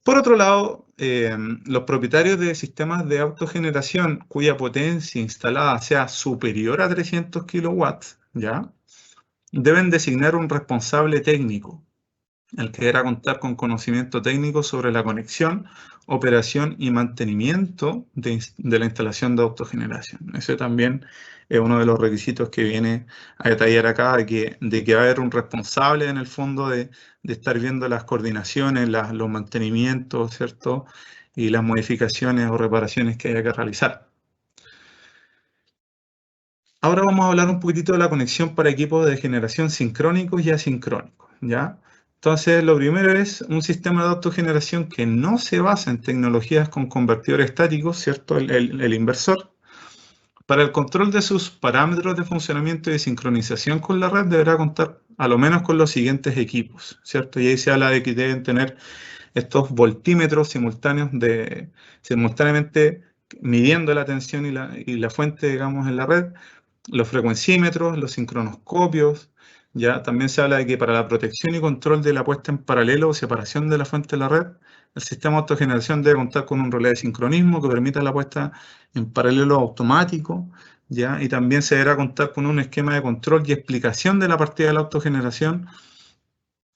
[SPEAKER 3] Por otro lado, los propietarios de sistemas de autogeneración cuya potencia instalada sea superior a 300 kilowatts, ¿ya? Deben designar un responsable técnico, el que deberá contar con conocimiento técnico sobre la conexión, operación y mantenimiento de la instalación de autogeneración. Eso también es uno de los requisitos que viene a detallar acá, de que va a haber un responsable en el fondo de estar viendo las coordinaciones, los mantenimientos, ¿cierto? Y las modificaciones o reparaciones que haya que realizar. Ahora vamos a hablar un poquitito de la conexión para equipos de generación sincrónicos y asincrónicos, ¿ya? Entonces, lo primero es un sistema de autogeneración que no se basa en tecnologías con convertidores estáticos, ¿cierto? El inversor. Para el control de sus parámetros de funcionamiento y de sincronización con la red deberá contar a lo menos con los siguientes equipos, ¿cierto? Y ahí se habla de que deben tener estos voltímetros simultáneamente midiendo la tensión y la fuente, digamos, en la red, los frecuencímetros, los sincronoscopios. Ya también se habla de que para la protección y control de la puesta en paralelo o separación de la fuente de la red, el sistema de autogeneración debe contar con un relé de sincronismo que permita la puesta en paralelo automático, ¿ya? Y también se deberá contar con un esquema de control y explicación de la partida de la autogeneración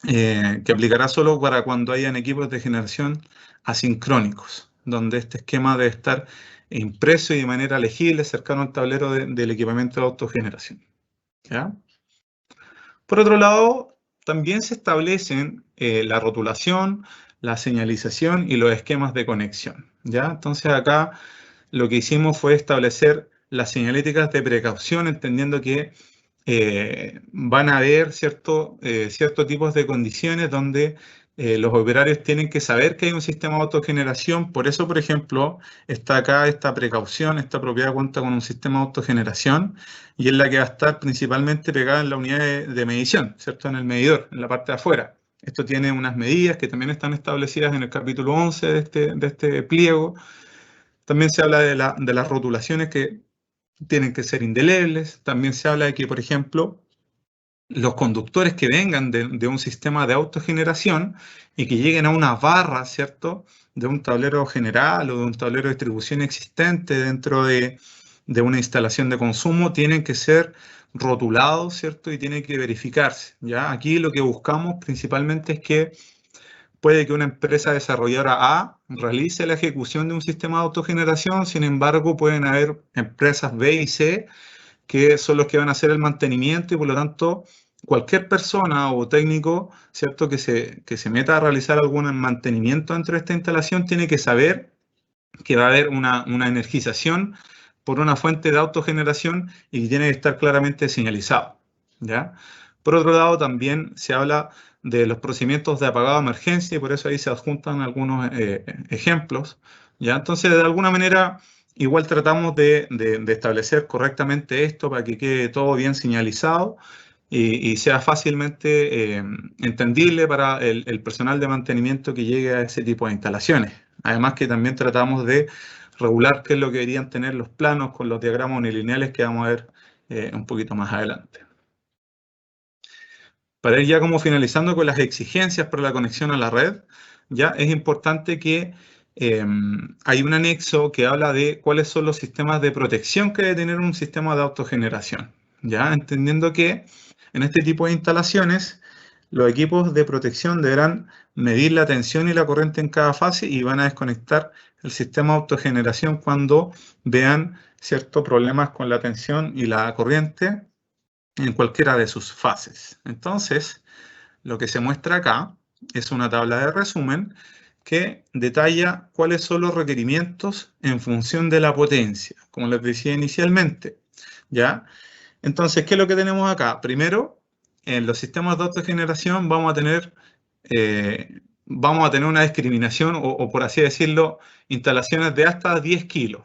[SPEAKER 3] que aplicará solo para cuando hayan equipos de generación asincrónicos, donde este esquema debe estar impreso y de manera legible cercano al tablero del equipamiento de autogeneración, ¿ya? Por otro lado, también se establecen la rotulación, la señalización y los esquemas de conexión, ¿ya? Entonces acá lo que hicimos fue establecer las señaléticas de precaución, entendiendo que van a haber ciertos tipos de condiciones donde los operarios tienen que saber que hay un sistema de autogeneración. Por eso, por ejemplo, está acá esta precaución, esta propiedad cuenta con un sistema de autogeneración y es la que va a estar principalmente pegada en la unidad de medición, ¿cierto? En el medidor, en la parte de afuera. Esto tiene unas medidas que también están establecidas en el capítulo 11 de este pliego. También se habla de las rotulaciones que tienen que ser indelebles. También se habla de que, por ejemplo, los conductores que vengan de un sistema de autogeneración y que lleguen a una barra, ¿cierto?, de un tablero general o de un tablero de distribución existente dentro de una instalación de consumo, tienen que ser rotulados, ¿cierto?, y tienen que verificarse, ¿ya? Aquí lo que buscamos principalmente es que puede que una empresa desarrolladora A realice la ejecución de un sistema de autogeneración, sin embargo, pueden haber empresas B y C que son los que van a hacer el mantenimiento y por lo tanto cualquier persona o técnico, ¿cierto?, que se meta a realizar algún mantenimiento dentro de esta instalación tiene que saber que va a haber una energización por una fuente de autogeneración y que tiene que estar claramente señalizado, ¿ya? Por otro lado, también se habla de los procedimientos de apagado de emergencia y por eso ahí se adjuntan algunos ejemplos, ¿ya? Entonces, de alguna manera, igual tratamos de establecer correctamente esto para que quede todo bien señalizado y sea fácilmente entendible para el personal de mantenimiento que llegue a ese tipo de instalaciones. Además que también tratamos de regular qué es lo que deberían tener los planos con los diagramas unilineales que vamos a ver un poquito más adelante. Para ir ya como finalizando con las exigencias para la conexión a la red, ya es importante que hay un anexo que habla de cuáles son los sistemas de protección que debe tener un sistema de autogeneración, ya entendiendo que en este tipo de instalaciones los equipos de protección deberán medir la tensión y la corriente en cada fase y van a desconectar el sistema de autogeneración cuando vean ciertos problemas con la tensión y la corriente en cualquiera de sus fases. Entonces, lo que se muestra acá es una tabla de resumen que detalla cuáles son los requerimientos en función de la potencia, como les decía inicialmente, ¿ya? Entonces, ¿qué es lo que tenemos acá? Primero, en los sistemas de autogeneración vamos a tener una discriminación o por así decirlo, instalaciones de hasta 10 kilos,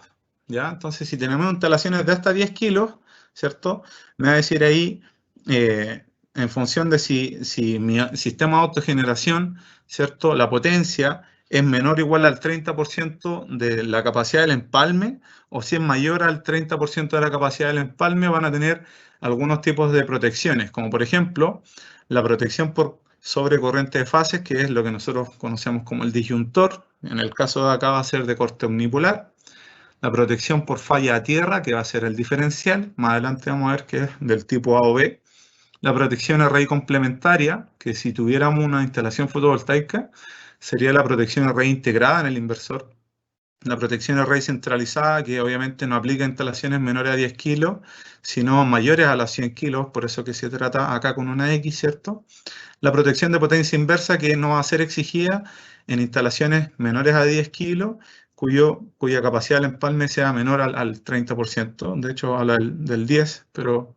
[SPEAKER 3] ¿ya? Entonces, si tenemos instalaciones de hasta 10 kilos, ¿cierto? Me va a decir ahí, en función de si mi sistema de autogeneración, ¿cierto? La potencia es menor o igual al 30% de la capacidad del empalme, o si es mayor al 30% de la capacidad del empalme, van a tener algunos tipos de protecciones, como por ejemplo, la protección por sobrecorriente de fases, que es lo que nosotros conocemos como el disyuntor. En el caso de acá va a ser de corte omnipolar. La protección por falla a tierra, que va a ser el diferencial. Más adelante vamos a ver que es del tipo A o B. La protección array complementaria, que si tuviéramos una instalación fotovoltaica, sería la protección array integrada en el inversor. La protección array centralizada, que obviamente no aplica a instalaciones menores a 10 kilos, sino mayores a los 100 kilos, por eso que se trata acá con una X, ¿cierto? La protección de potencia inversa, que no va a ser exigida en instalaciones menores a 10 kilos, cuya capacidad del empalme sea menor al 30%, de hecho habla del 10%, pero...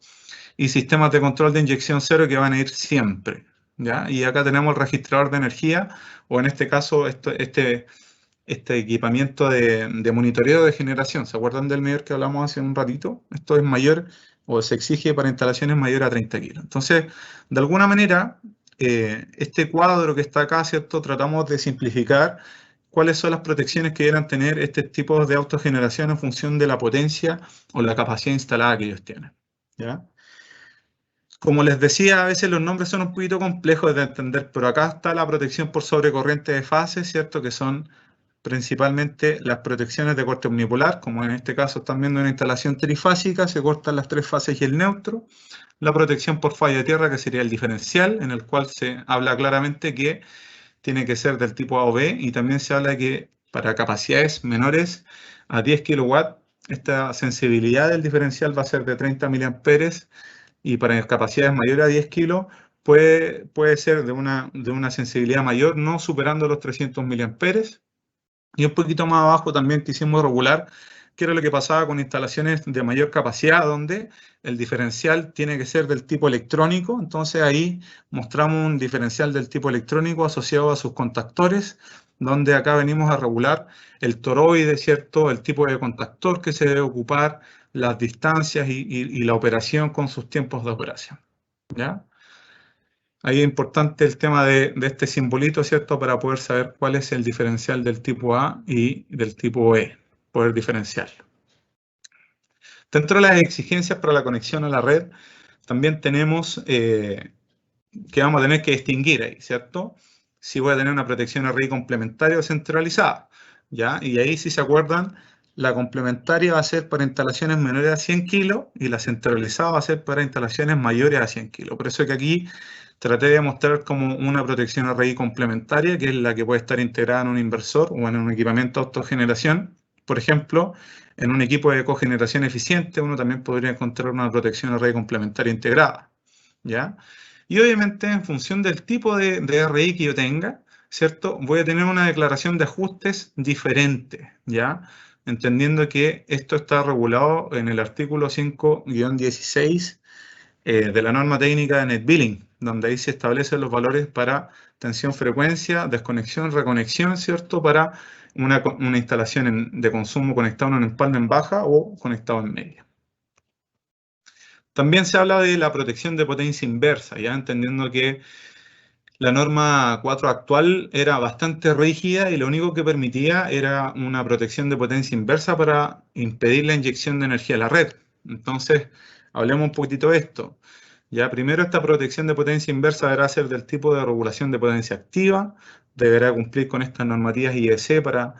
[SPEAKER 3] Y sistemas de control de inyección cero que van a ir siempre, ¿ya? Y acá tenemos el registrador de energía, o en este caso este equipamiento de monitoreo de generación. ¿Se acuerdan del medidor que hablamos hace un ratito? Esto es mayor o se exige para instalaciones mayores a 30 kilos. Entonces, de alguna manera, este cuadro que está acá, ¿cierto? Tratamos de simplificar cuáles son las protecciones que deben tener este tipo de autogeneración en función de la potencia o la capacidad instalada que ellos tienen, ¿ya? Como les decía, a veces los nombres son un poquito complejos de entender, pero acá está la protección por sobrecorriente de fase, ¿cierto? Que son principalmente las protecciones de corte omnipolar, como en este caso están viendo una instalación trifásica, se cortan las tres fases y el neutro. La protección por falla de tierra, que sería el diferencial, en el cual se habla claramente que tiene que ser del tipo A o B, y también se habla de que para capacidades menores a 10 kW, esta sensibilidad del diferencial va a ser de 30 mA, y para capacidades mayores a 10 kilos puede ser de una sensibilidad mayor, no superando los 300 mA. Y un poquito más abajo también quisimos regular qué era lo que pasaba con instalaciones de mayor capacidad, donde el diferencial tiene que ser del tipo electrónico. Entonces ahí mostramos un diferencial del tipo electrónico asociado a sus contactores, donde acá venimos a regular el toroide, ¿cierto? El tipo de contactor que se debe ocupar, las distancias y la operación con sus tiempos de operación, ¿ya? Ahí es importante el tema de este simbolito, ¿cierto? Para poder saber cuál es el diferencial del tipo A y del tipo E, poder diferenciarlo. Dentro de las exigencias para la conexión a la red, también tenemos que vamos a tener que distinguir ahí, ¿cierto? Si voy a tener una protección array complementaria o centralizada, ¿ya? Y ahí, si se acuerdan, la complementaria va a ser para instalaciones menores a 100 kilos y la centralizada va a ser para instalaciones mayores a 100 kilos. Por eso es que aquí traté de mostrar como una protección array complementaria, que es la que puede estar integrada en un inversor o en un equipamiento de autogeneración. Por ejemplo, en un equipo de cogeneración eficiente, uno también podría encontrar una protección array complementaria integrada, ¿ya? Y obviamente, en función del tipo de RI que yo tenga, ¿cierto? Voy a tener una declaración de ajustes diferente, ¿ya? Entendiendo que esto está regulado en el artículo 5-16 de la norma técnica de NetBilling, donde ahí se establecen los valores para tensión, frecuencia, desconexión, reconexión, ¿cierto? Para una instalación de consumo conectado en un empalme en baja o conectado en media. También se habla de la protección de potencia inversa, ya entendiendo que la norma 4 actual era bastante rígida y lo único que permitía era una protección de potencia inversa para impedir la inyección de energía a la red. Entonces, hablemos un poquitito de esto. Ya, primero, esta protección de potencia inversa deberá ser del tipo de regulación de potencia activa, deberá cumplir con estas normativas IEC para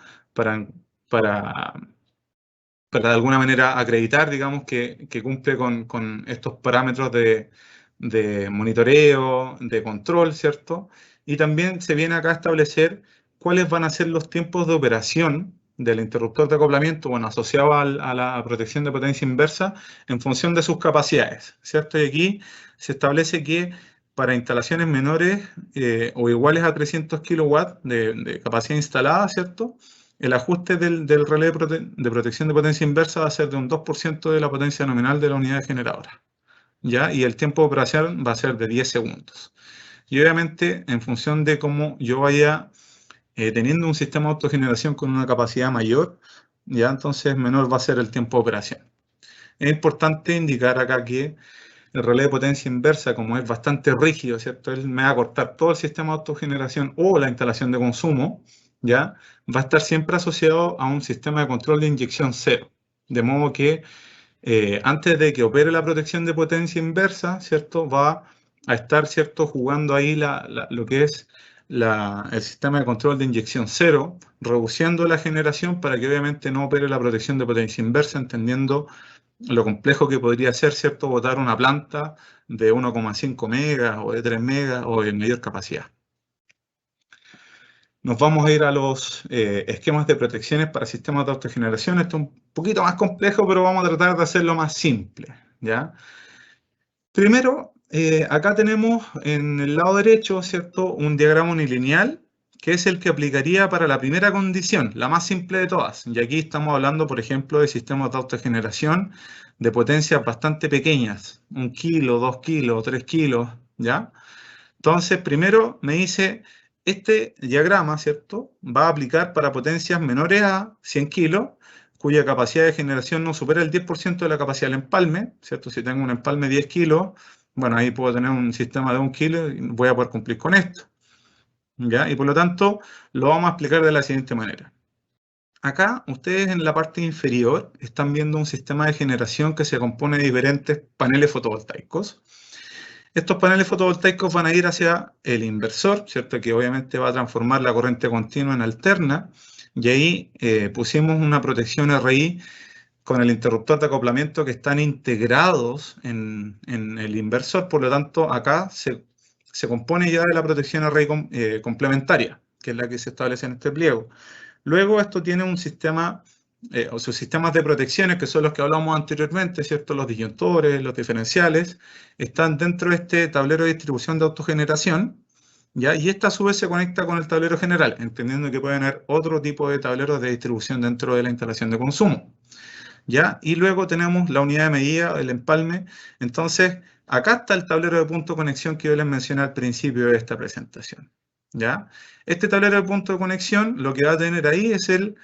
[SPEAKER 3] de alguna manera acreditar, digamos, que cumple con estos parámetros de monitoreo, de control, ¿cierto? Y también se viene acá a establecer cuáles van a ser los tiempos de operación del interruptor de acoplamiento, bueno, asociado a la protección de potencia inversa en función de sus capacidades, ¿cierto? Y aquí se establece que para instalaciones menores o iguales a 300 kilowatts de capacidad instalada, ¿cierto? El ajuste del relé de protección de potencia inversa va a ser de un 2% de la potencia nominal de la unidad generadora, ¿ya? Y el tiempo de operación va a ser de 10 segundos. Y obviamente, en función de cómo yo vaya teniendo un sistema de autogeneración con una capacidad mayor, ¿ya? Entonces menor va a ser el tiempo de operación. Es importante indicar acá que el relé de potencia inversa, como es bastante rígido, ¿cierto? Él me va a cortar todo el sistema de autogeneración o la instalación de consumo, ¿ya? Va a estar siempre asociado a un sistema de control de inyección cero. De modo que antes de que opere la protección de potencia inversa, ¿cierto? Va a estar, ¿cierto? Jugando ahí lo que es el sistema de control de inyección cero, reduciendo la generación para que obviamente no opere la protección de potencia inversa, entendiendo lo complejo que podría ser, ¿cierto?, botar una planta de 1,5 megas o de 3 megas o de mayor capacidad. Nos vamos a ir a los esquemas de protecciones para sistemas de autogeneración. Esto es un poquito más complejo, pero vamos a tratar de hacerlo más simple, ¿ya? Primero, acá tenemos en el lado derecho, ¿cierto?, un diagrama unilineal, que es el que aplicaría para la primera condición, la más simple de todas. Y aquí estamos hablando, por ejemplo, de sistemas de autogeneración de potencias bastante pequeñas, 1 kilo, 2 kilos, 3 kilos, ¿ya? Entonces, primero me dice, este diagrama, ¿cierto?, va a aplicar para potencias menores a 100 kilos, cuya capacidad de generación no supera el 10% de la capacidad del empalme, ¿cierto? Si tengo un empalme de 10 kilos, bueno, ahí puedo tener un sistema de 1 kilo y voy a poder cumplir con esto, ¿ya? Y por lo tanto, lo vamos a explicar de la siguiente manera. Acá, ustedes en la parte inferior están viendo un sistema de generación que se compone de diferentes paneles fotovoltaicos. Estos paneles fotovoltaicos van a ir hacia el inversor, ¿cierto? Que obviamente va a transformar la corriente continua en alterna. Y ahí pusimos una protección RI con el interruptor de acoplamiento que están integrados en el inversor. Por lo tanto, acá se compone ya de la protección RI complementaria, que es la que se establece en este pliego. Luego, esto tiene un sistema, o sus sistemas de protecciones, que son los que hablamos anteriormente, ¿cierto? Los disyuntores, los diferenciales, están dentro de este tablero de distribución de autogeneración, ¿ya? Y esta a su vez se conecta con el tablero general, entendiendo que pueden haber otro tipo de tableros de distribución dentro de la instalación de consumo, ¿ya? Y luego tenemos la unidad de medida, el empalme. Entonces, acá está el tablero de punto de conexión que yo les mencioné al principio de esta presentación, ¿ya? Este tablero de punto de conexión, lo que va a tener ahí es el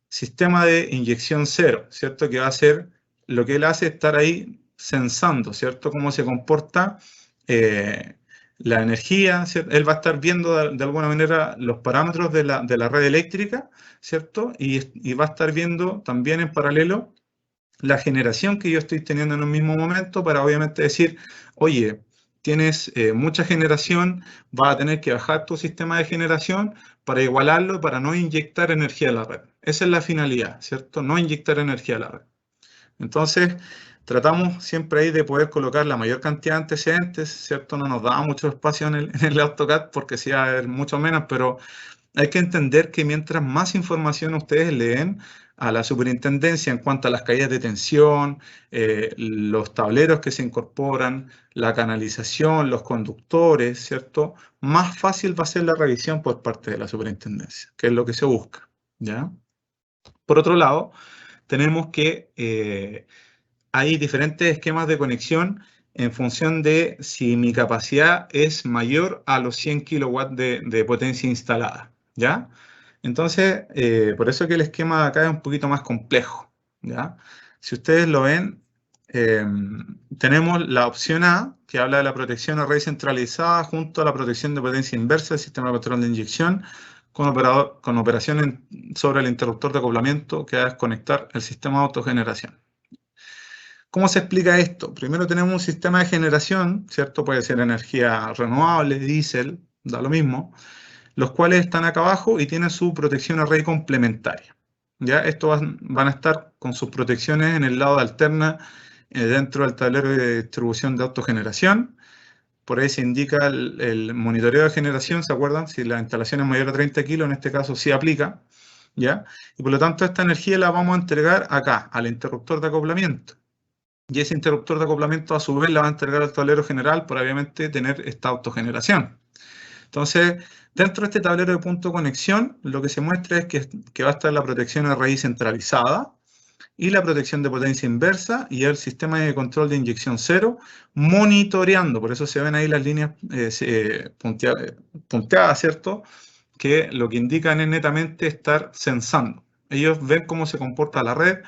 [SPEAKER 3] sistema de inyección cero, ¿cierto? Que va a ser lo que él hace, estar ahí sensando, ¿cierto? Cómo se comporta la energía, ¿cierto? Él va a estar viendo de alguna manera los parámetros de la red eléctrica, ¿cierto? Y va a estar viendo también en paralelo la generación que yo estoy teniendo en un mismo momento para obviamente decir, oye, tienes mucha generación, vas a tener que bajar tu sistema de generación para igualarlo, para no inyectar energía a la red. Esa es la finalidad, ¿cierto? No inyectar energía a la red. Entonces, tratamos siempre ahí de poder colocar la mayor cantidad de antecedentes, ¿cierto? No nos da mucho espacio en el AutoCAD porque sí va a haber mucho menos, pero hay que entender que mientras más información ustedes leen, a la superintendencia en cuanto a las caídas de tensión, los tableros que se incorporan, la canalización, los conductores, ¿cierto? Más fácil va a ser la revisión por parte de la superintendencia, que es lo que se busca, ¿ya? Por otro lado, tenemos que hay diferentes esquemas de conexión en función de si mi capacidad es mayor a los 100 kilowatts de potencia instalada, ¿ya? Entonces, por eso que el esquema de acá es un poquito más complejo, ¿ya? Si ustedes lo ven, tenemos la opción A, que habla de la protección a red centralizada junto a la protección de potencia inversa del sistema de control de inyección con operación sobre el interruptor de acoplamiento que va a desconectar el sistema de autogeneración. ¿Cómo se explica esto? Primero tenemos un sistema de generación, ¿cierto? Puede ser energía renovable, diésel, da lo mismo, los cuales están acá abajo y tienen su protección a red complementaria. ¿Ya? Estos van a estar con sus protecciones en el lado de alterna dentro del tablero de distribución de autogeneración. Por ahí se indica el monitoreo de generación, ¿se acuerdan? Si la instalación es mayor a 30 kilos, en este caso sí aplica, ¿ya? Y por lo tanto esta energía la vamos a entregar acá, al interruptor de acoplamiento. Y ese interruptor de acoplamiento a su vez la va a entregar al tablero general por obviamente tener esta autogeneración. Entonces, dentro de este tablero de punto de conexión, lo que se muestra es que va a estar la protección a raíz centralizada y la protección de potencia inversa y el sistema de control de inyección cero monitoreando. Por eso se ven ahí las líneas punteadas, ¿cierto? Que lo que indican es netamente estar censando. Ellos ven cómo se comporta la red,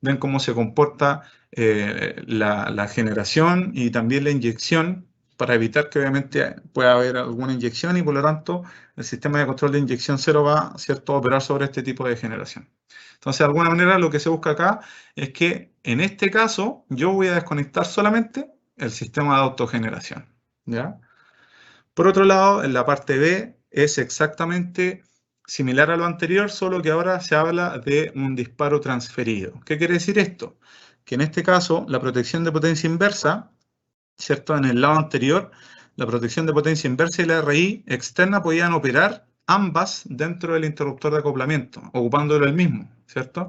[SPEAKER 3] ven cómo se comporta la generación y también la inyección para evitar que obviamente pueda haber alguna inyección y por lo tanto el sistema de control de inyección cero va, ¿cierto?, a operar sobre este tipo de generación. Entonces, de alguna manera lo que se busca acá es que en este caso yo voy a desconectar solamente el sistema de autogeneración, ¿ya? Por otro lado, en la parte B es exactamente similar a lo anterior, solo que ahora se habla de un disparo transferido. ¿Qué quiere decir esto? Que en este caso la protección de potencia inversa, ¿cierto? En el lado anterior, la protección de potencia inversa y la RI externa podían operar ambas dentro del interruptor de acoplamiento, ocupándolo el mismo, ¿cierto?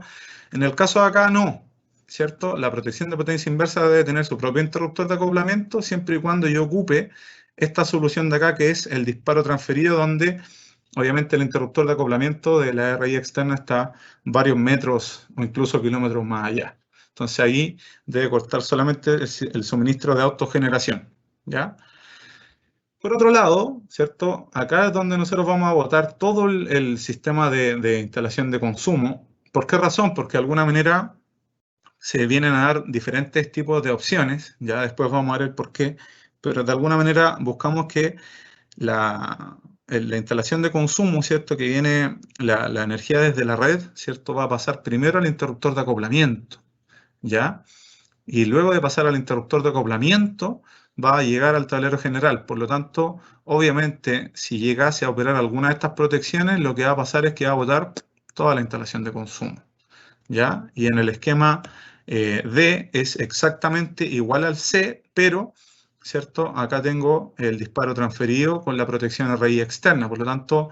[SPEAKER 3] En el caso de acá no, ¿cierto? La protección de potencia inversa debe tener su propio interruptor de acoplamiento siempre y cuando yo ocupe esta solución de acá que es el disparo transferido donde obviamente el interruptor de acoplamiento de la RI externa está varios metros o incluso kilómetros más allá. Entonces ahí debe cortar solamente el suministro de autogeneración, ¿ya? Por otro lado, ¿cierto? Acá es donde nosotros vamos a botar todo el sistema de instalación de consumo. ¿Por qué razón? Porque de alguna manera se vienen a dar diferentes tipos de opciones, ya después vamos a ver el por qué, pero de alguna manera buscamos que la instalación de consumo, ¿cierto? Que viene la energía desde la red, ¿cierto? Va a pasar primero al interruptor de acoplamiento, ¿ya? Y luego de pasar al interruptor de acoplamiento, va a llegar al tablero general. Por lo tanto, obviamente, si llegase a operar alguna de estas protecciones, lo que va a pasar es que va a botar toda la instalación de consumo, ¿ya? Y en el esquema D es exactamente igual al C, pero, ¿cierto? Acá tengo el disparo transferido con la protección RI externa. Por lo tanto,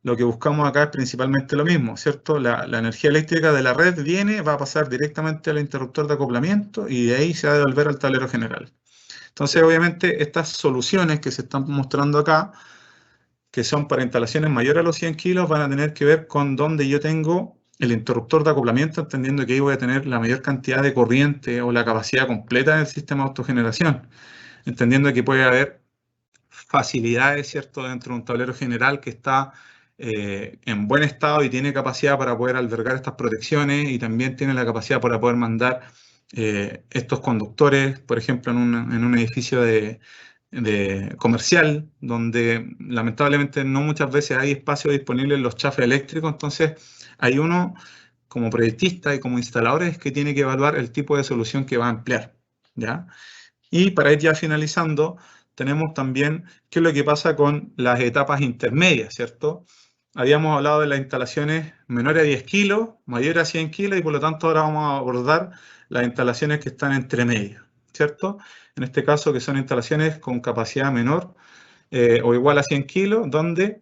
[SPEAKER 3] lo que buscamos acá es principalmente lo mismo, ¿cierto? La energía eléctrica de la red viene, va a pasar directamente al interruptor de acoplamiento y de ahí se va a devolver al tablero general. Entonces, obviamente, estas soluciones que se están mostrando acá, que son para instalaciones mayores a los 100 kilos, van a tener que ver con dónde yo tengo el interruptor de acoplamiento, entendiendo que ahí voy a tener la mayor cantidad de corriente o la capacidad completa del sistema de autogeneración, entendiendo que puede haber facilidades, ¿cierto?, dentro de un tablero general que está en buen estado y tiene capacidad para poder albergar estas protecciones y también tiene la capacidad para poder mandar estos conductores, por ejemplo, en un edificio de comercial, donde lamentablemente no muchas veces hay espacio disponible en los chafes eléctricos, entonces hay uno como proyectista y como instaladores que tiene que evaluar el tipo de solución que va a emplear, ¿ya? Y para ir ya finalizando, tenemos también qué es lo que pasa con las etapas intermedias, ¿cierto? Habíamos hablado de las instalaciones menores a 10 kilos, mayores a 100 kilos, y por lo tanto ahora vamos a abordar las instalaciones que están entre medio, ¿cierto? En este caso que son instalaciones con capacidad menor o igual a 100 kilos, donde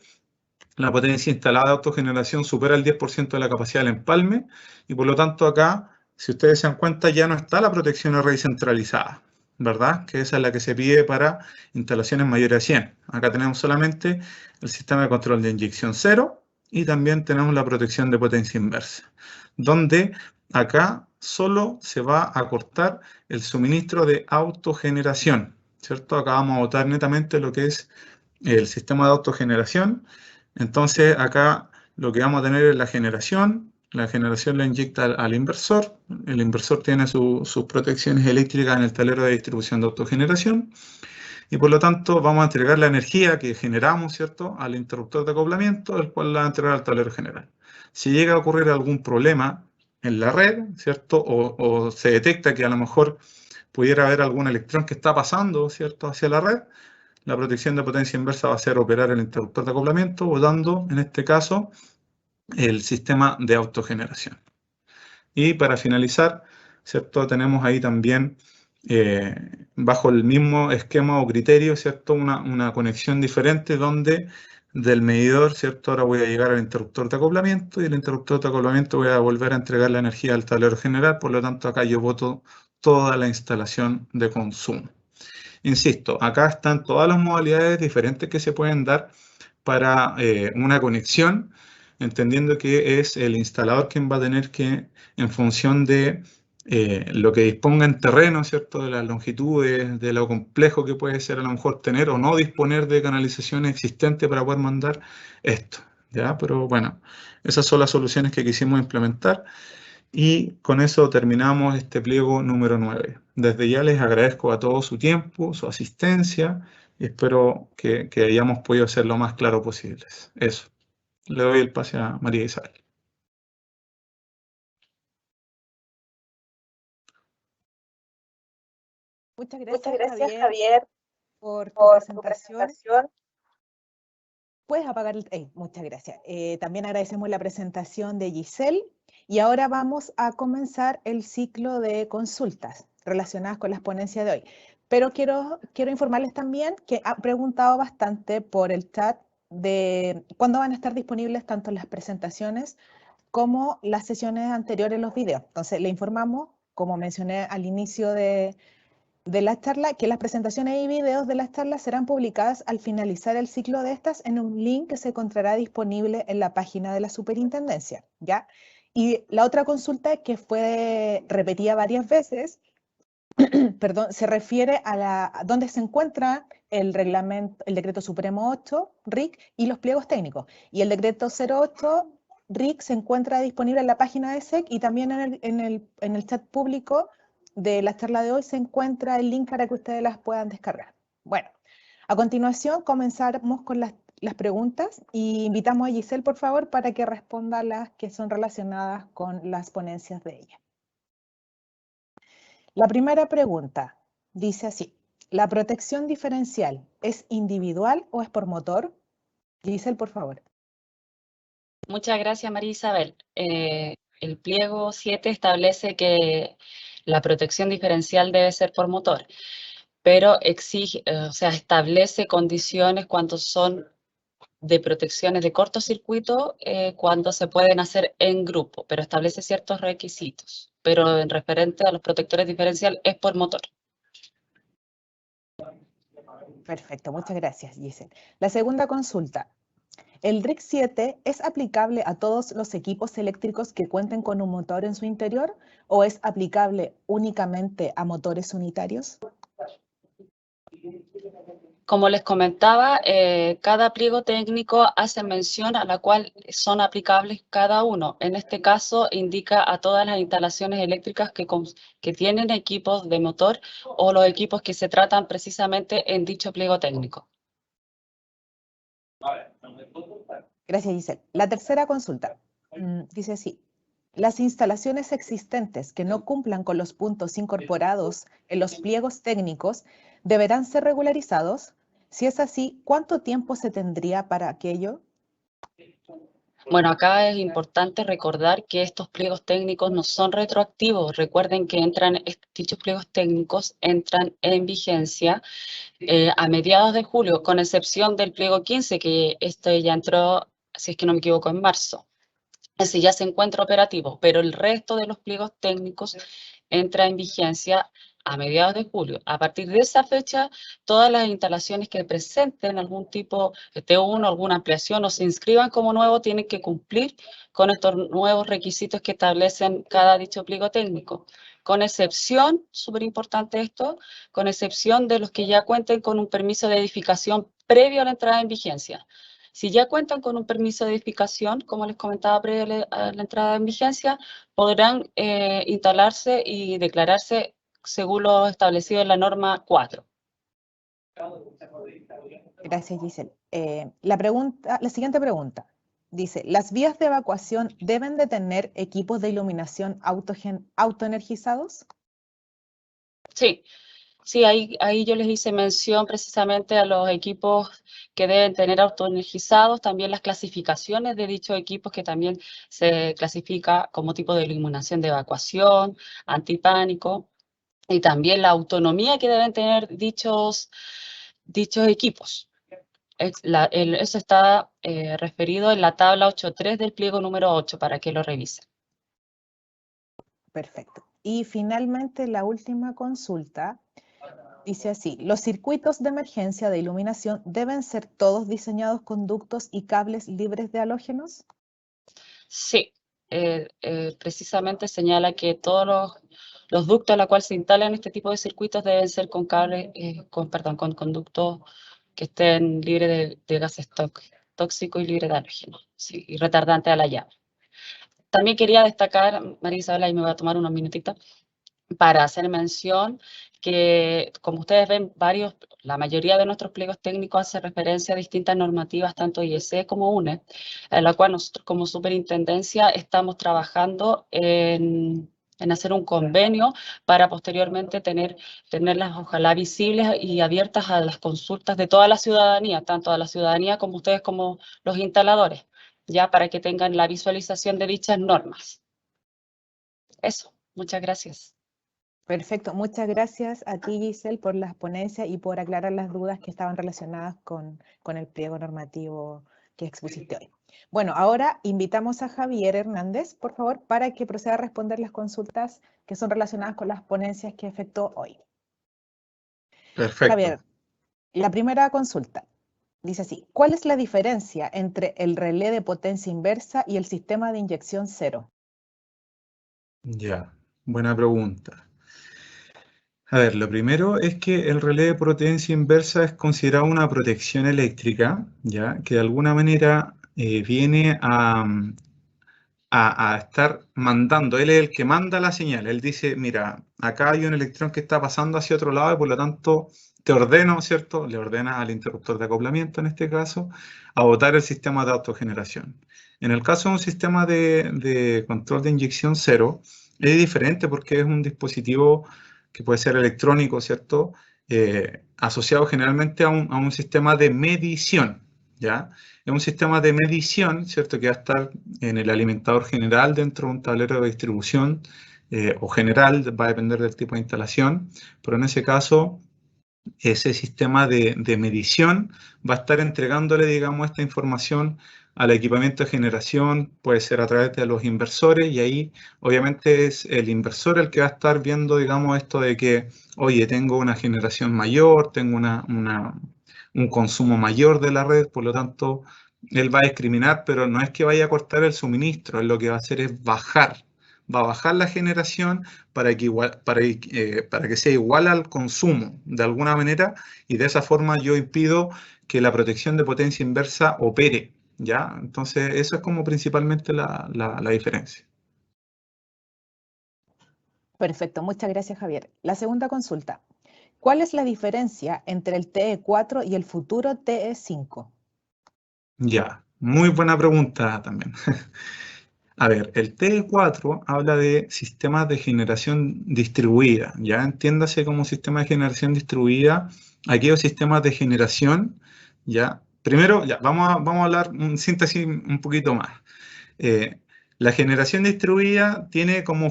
[SPEAKER 3] la potencia instalada de autogeneración supera el 10% de la capacidad del empalme y por lo tanto acá, si ustedes se dan cuenta, ya no está la protección array centralizada, ¿verdad? Que esa es la que se pide para instalaciones mayores a 100. Acá tenemos solamente el sistema de control de inyección 0 y también tenemos la protección de potencia inversa, donde acá solo se va a cortar el suministro de autogeneración, ¿cierto? Acá vamos a botar netamente lo que es el sistema de autogeneración. Entonces acá lo que vamos a tener es la generación la inyecta al inversor, el inversor tiene sus protecciones eléctricas en el tablero de distribución de autogeneración y por lo tanto vamos a entregar la energía que generamos, ¿cierto?, al interruptor de acoplamiento, el cual la va a entregar al tablero general. Si llega a ocurrir algún problema en la red, ¿cierto?, o se detecta que a lo mejor pudiera haber algún electrón que está pasando, ¿cierto?, hacia la red, la protección de potencia inversa va a ser operar el interruptor de acoplamiento, botando, en este caso, el sistema de autogeneración. Y para finalizar, ¿cierto?, tenemos ahí también, bajo el mismo esquema o criterio, ¿cierto?, una conexión diferente donde del medidor, ¿cierto?, ahora voy a llegar al interruptor de acoplamiento y el interruptor de acoplamiento voy a volver a entregar la energía al tablero general, por lo tanto acá yo boto toda la instalación de consumo. Insisto, acá están todas las modalidades diferentes que se pueden dar para una conexión, entendiendo que es el instalador quien va a tener que, en función de lo que disponga en terreno, ¿cierto?, de las longitudes, de lo complejo que puede ser a lo mejor tener o no disponer de canalización existente para poder mandar esto, ¿ya? Pero bueno, esas son las soluciones que quisimos implementar. Y con eso terminamos este pliego número 9. Desde ya les agradezco a todos su tiempo, su asistencia y espero que hayamos podido ser lo más claro posible. Eso. Le doy el pase a María Isabel.
[SPEAKER 1] Muchas gracias, Javier, por tu presentación. Puedes apagar el... muchas gracias. También agradecemos la presentación de Giselle y ahora vamos a comenzar el ciclo de consultas relacionadas con las ponencias de hoy. Pero quiero informarles también que han preguntado bastante por el chat de cuándo van a estar disponibles tanto las presentaciones como las sesiones anteriores, los videos. Entonces, le informamos, como mencioné al inicio de la charla, que las presentaciones y videos de las charlas serán publicadas al finalizar el ciclo de estas en un link que se encontrará disponible en la página de la superintendencia, ¿ya? Y la otra consulta que fue repetida varias veces, perdón, se refiere a dónde se encuentra el reglamento, el decreto supremo 8, RIC, y los pliegos técnicos. Y el decreto 08, RIC, se encuentra disponible en la página de SEC y también en el chat público de la charla de hoy se encuentra el link para que ustedes las puedan descargar. Bueno, a continuación comenzamos con las preguntas y invitamos a Giselle, por favor, para que responda las que son relacionadas con las ponencias de ella. La primera pregunta dice así: ¿la protección diferencial es individual o es por motor? Giselle, por favor.
[SPEAKER 2] Muchas gracias, María Isabel. El pliego 7 establece que la protección diferencial debe ser por motor, pero exige, establece condiciones cuando son de protecciones de cortocircuito, cuando se pueden hacer en grupo, pero establece ciertos requisitos. Pero en referente a los protectores diferencial es por motor.
[SPEAKER 1] Perfecto, muchas gracias, Giselle. La segunda consulta. ¿El RIC 7 es aplicable a todos los equipos eléctricos que cuenten con un motor en su interior o es aplicable únicamente a motores unitarios?
[SPEAKER 2] Como les comentaba, cada pliego técnico hace mención a la cual son aplicables cada uno. En este caso, indica a todas las instalaciones eléctricas que tienen equipos de motor o los equipos que se tratan precisamente en dicho pliego técnico.
[SPEAKER 1] Gracias, Giselle. La tercera consulta dice así: ¿las instalaciones existentes que no cumplan con los puntos incorporados en los pliegos técnicos deberán ser regularizados? Si es así, ¿cuánto tiempo se tendría para aquello?
[SPEAKER 2] Bueno, acá es importante recordar que estos pliegos técnicos no son retroactivos. Recuerden que dichos pliegos técnicos entran en vigencia a mediados de julio, con excepción del pliego 15, que este ya entró, si es que no me equivoco, en marzo. Ese ya se encuentra operativo, pero el resto de los pliegos técnicos entra en vigencia a mediados de julio. A partir de esa fecha, todas las instalaciones que presenten algún tipo de T1, alguna ampliación o se inscriban como nuevo, tienen que cumplir con estos nuevos requisitos que establecen cada dicho pliego técnico. Con excepción, súper importante esto, con excepción de los que ya cuenten con un permiso de edificación previo a la entrada en vigencia. Si ya cuentan con un permiso de edificación, como les comentaba previo a la entrada en vigencia, podrán instalarse y declararse según lo establecido en la norma 4.
[SPEAKER 1] Gracias, Giselle. La siguiente pregunta dice, ¿las vías de evacuación deben de tener equipos de iluminación autoenergizados?
[SPEAKER 2] Sí. Sí, ahí yo les hice mención precisamente a los equipos que deben tener autoenergizados, también las clasificaciones de dichos equipos que también se clasifica como tipo de iluminación de evacuación, antipánico, y también la autonomía que deben tener dichos equipos. Eso está referido en la tabla 8.3 del pliego número 8 para que lo revisen.
[SPEAKER 1] Perfecto. Y finalmente la última consulta dice así, ¿los circuitos de emergencia de iluminación deben ser todos diseñados con ductos y cables libres de halógenos? Sí,
[SPEAKER 2] precisamente señala que todos los ductos a los cuales se instalan este tipo de circuitos deben ser con cables, con conductos que estén libres de gases tóxicos y libres de halógenos, sí, y retardantes a la llama. También quería destacar, María Isabel, y me voy a tomar unos minutitos, para hacer mención que, como ustedes ven, la mayoría de nuestros pliegos técnicos hace referencia a distintas normativas, tanto IEC como UNE, en la cual nosotros como superintendencia estamos trabajando en hacer un convenio para posteriormente tenerlas ojalá visibles y abiertas a las consultas de toda la ciudadanía, tanto a la ciudadanía como ustedes como los instaladores, ya para que tengan la visualización de dichas normas. Eso, muchas gracias.
[SPEAKER 1] Perfecto, muchas gracias a ti, Giselle, por las ponencias y por aclarar las dudas que estaban relacionadas con el pliego normativo que expusiste hoy. Bueno, ahora invitamos a Javier Hernández, por favor, para que proceda a responder las consultas que son relacionadas con las ponencias que efectuó hoy.
[SPEAKER 3] Perfecto.
[SPEAKER 1] Javier, la primera consulta dice así, ¿cuál es la diferencia entre el relé de potencia inversa y el sistema de inyección cero?
[SPEAKER 3] Ya, buena pregunta. A ver, lo primero es que el relé de potencia inversa es considerado una protección eléctrica, ¿ya? Que de alguna manera viene a estar mandando, él es el que manda la señal, él dice, mira, acá hay un electrón que está pasando hacia otro lado y por lo tanto te ordeno, ¿cierto? Le ordena al interruptor de acoplamiento en este caso, a botar el sistema de autogeneración. En el caso de un sistema de control de inyección cero, es diferente porque es un dispositivo que puede ser electrónico, ¿cierto? Asociado generalmente a un sistema de medición, ¿ya? Es un sistema de medición, ¿cierto? Que va a estar en el alimentador general dentro de un tablero de distribución o general, va a depender del tipo de instalación, pero en ese caso ese sistema de medición va a estar entregándole, digamos, esta información al equipamiento de generación, puede ser a través de los inversores, y ahí obviamente es el inversor el que va a estar viendo, digamos, esto de que, oye, tengo una generación mayor, tengo un consumo mayor de la red, por lo tanto, él va a discriminar, pero no es que vaya a cortar el suministro, él lo que va a hacer es va a bajar la generación para que sea igual al consumo de alguna manera, y de esa forma yo impido que la protección de potencia inversa opere, ¿ya? Entonces, eso es como principalmente la diferencia.
[SPEAKER 1] Perfecto, muchas gracias, Javier. La segunda consulta. ¿Cuál es la diferencia entre el TE4 y el futuro TE5?
[SPEAKER 3] Ya, muy buena pregunta también. A ver, el TE4 habla de sistemas de generación distribuida, ¿ya? Entiéndase como sistema de generación distribuida aquellos sistemas de generación, ¿ya? Primero, ya, vamos a hablar un síntesis un poquito más. La generación distribuida tiene como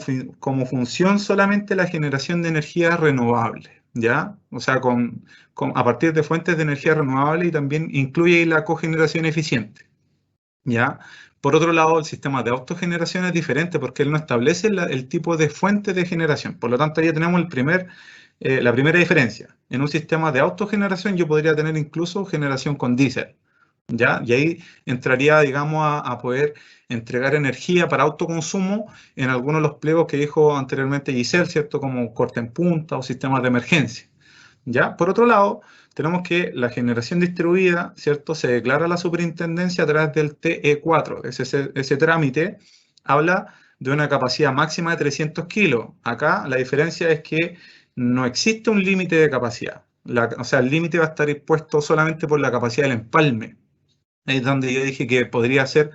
[SPEAKER 3] función solamente la generación de energía renovable, ¿ya? O sea, a partir de fuentes de energía renovable, y también incluye la cogeneración eficiente. ¿ya? Por otro lado, el sistema de autogeneración es diferente porque él no establece el tipo de fuente de generación. Por lo tanto, ya tenemos la primera diferencia. En un sistema de autogeneración yo podría tener incluso generación con diésel, ¿ya? Y ahí entraría, digamos, a poder entregar energía para autoconsumo en algunos de los pliegos que dijo anteriormente Giselle, ¿cierto? Como corte en punta o sistemas de emergencia, ¿ya? Por otro lado, tenemos que la generación distribuida, ¿cierto? Se declara a la superintendencia a través del TE4. Ese trámite habla de una capacidad máxima de 300 kilos. Acá la diferencia es que no existe un límite de capacidad. O sea, el límite va a estar impuesto solamente por la capacidad del empalme. Ahí es donde yo dije que podría ser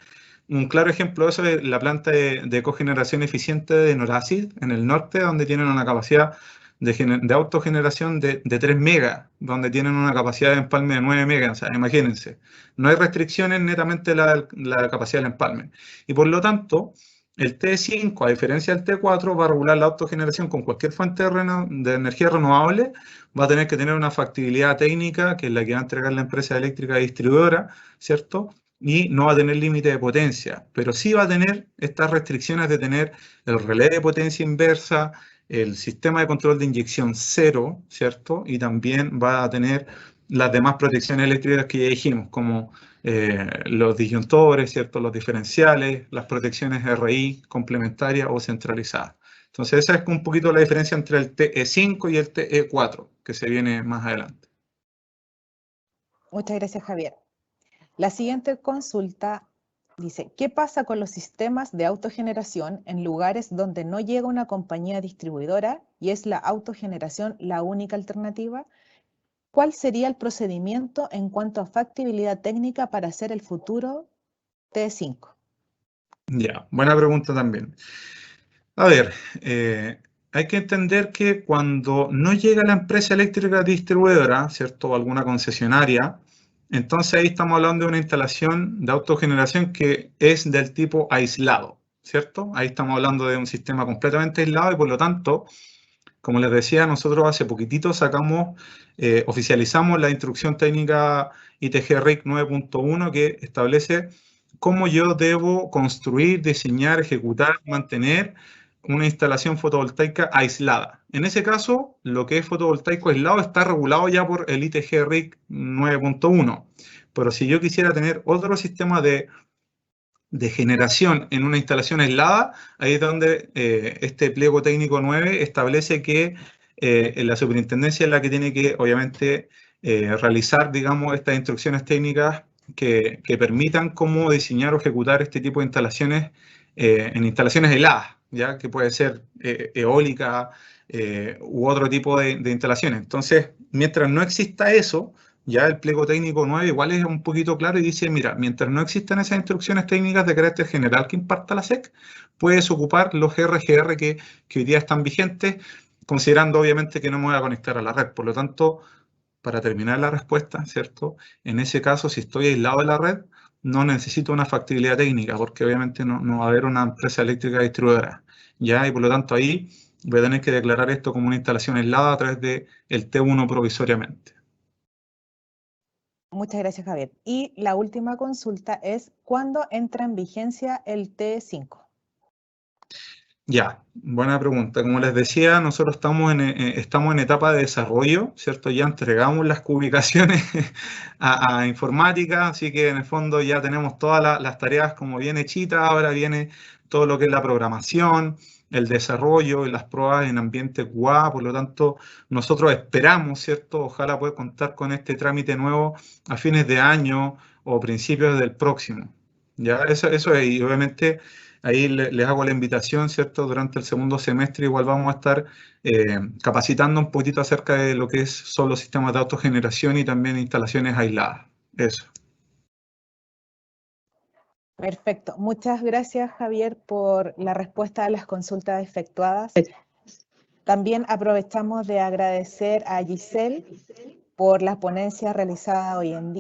[SPEAKER 3] un claro ejemplo de eso es la planta de cogeneración eficiente de Noracid, en el norte, donde tienen una capacidad de autogeneración de 3 megas, donde tienen una capacidad de empalme de 9 megas. O sea, imagínense, no hay restricciones netamente la capacidad del empalme. Y por lo tanto, el T5, a diferencia del T4, va a regular la autogeneración con cualquier fuente de energía renovable, va a tener que tener una factibilidad técnica, que es la que va a entregar la empresa eléctrica distribuidora, ¿cierto? Y no va a tener límite de potencia, pero sí va a tener estas restricciones de tener el relé de potencia inversa, el sistema de control de inyección cero, ¿cierto? Y también va a tener las demás protecciones eléctricas que ya dijimos, como los disyuntores, ¿cierto? Los diferenciales, las protecciones RI complementarias o centralizadas. Entonces esa es un poquito la diferencia entre el TE5 y el TE4, que se viene más adelante.
[SPEAKER 1] Muchas gracias, Javier. La siguiente consulta dice, ¿qué pasa con los sistemas de autogeneración en lugares donde no llega una compañía distribuidora y es la autogeneración la única alternativa? ¿Cuál sería el procedimiento en cuanto a factibilidad técnica para hacer el futuro T5?
[SPEAKER 3] Ya, buena pregunta también. A ver, hay que entender que cuando no llega la empresa eléctrica distribuidora, ¿cierto? O alguna concesionaria, entonces ahí estamos hablando de una instalación de autogeneración que es del tipo aislado, ¿cierto? Ahí estamos hablando de un sistema completamente aislado y por lo tanto, como les decía, nosotros hace poquitito oficializamos la instrucción técnica ITG RIC 9.1 que establece cómo yo debo construir, diseñar, ejecutar, mantener una instalación fotovoltaica aislada. En ese caso, lo que es fotovoltaico aislado está regulado ya por el ITG RIC 9.1. Pero si yo quisiera tener otro sistema de generación en una instalación aislada, ahí es donde este pliego técnico 9 establece que la superintendencia es la que tiene que, obviamente, realizar, digamos, estas instrucciones técnicas que permitan cómo diseñar o ejecutar este tipo de instalaciones en instalaciones aisladas, ¿ya? Que puede ser eólica u otro tipo de instalaciones. Entonces, mientras no exista eso, ya el pliego técnico 9 igual es un poquito claro y dice, mira, mientras no existan esas instrucciones técnicas de carácter general que imparta la SEC, puedes ocupar los RGR que hoy día están vigentes, considerando obviamente que no me voy a conectar a la red. Por lo tanto, para terminar la respuesta, ¿cierto? En ese caso, si estoy aislado de la red, no necesito una factibilidad técnica, porque obviamente no va a haber una empresa eléctrica distribuidora, ¿ya? Y por lo tanto ahí voy a tener que declarar esto como una instalación aislada a través del T1 provisoriamente.
[SPEAKER 1] Muchas gracias, Javier. Y la última consulta es, ¿cuándo entra en vigencia el T5?
[SPEAKER 3] Ya, buena pregunta. Como les decía, nosotros estamos en etapa de desarrollo, ¿cierto? Ya entregamos las ubicaciones a informática, así que en el fondo ya tenemos todas las tareas como bien hechitas, ahora viene todo lo que es la programación, el desarrollo y las pruebas en ambiente QA, por lo tanto, nosotros esperamos, ¿cierto? Ojalá poder contar con este trámite nuevo a fines de año o principios del próximo. Ya, eso es, y obviamente ahí les hago la invitación, ¿cierto? Durante el segundo semestre igual vamos a estar capacitando un poquito acerca de lo que son los sistemas de autogeneración y también instalaciones aisladas. Eso.
[SPEAKER 1] Perfecto. Muchas gracias, Javier, por la respuesta a las consultas efectuadas. También aprovechamos de agradecer a Giselle por la ponencia realizada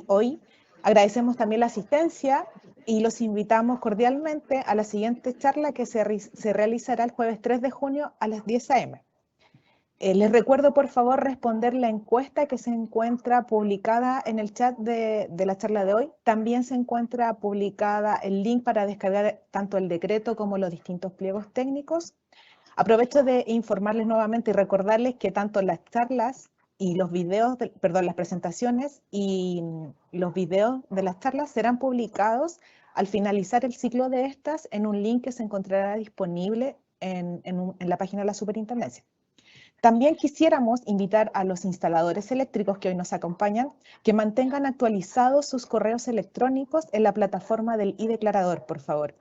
[SPEAKER 1] hoy. Agradecemos también la asistencia y los invitamos cordialmente a la siguiente charla que se realizará el jueves 3 de junio a las 10 a.m. Les recuerdo, por favor, responder la encuesta que se encuentra publicada en el chat de la charla de hoy. También se encuentra publicada el link para descargar tanto el decreto como los distintos pliegos técnicos. Aprovecho de informarles nuevamente y recordarles que tanto las charlas y los videos, las presentaciones y los videos de las charlas serán publicados al finalizar el ciclo de estas en un link que se encontrará disponible en la página de la Superintendencia. También quisiéramos invitar a los instaladores eléctricos que hoy nos acompañan que mantengan actualizados sus correos electrónicos en la plataforma del e-declarador, por favor.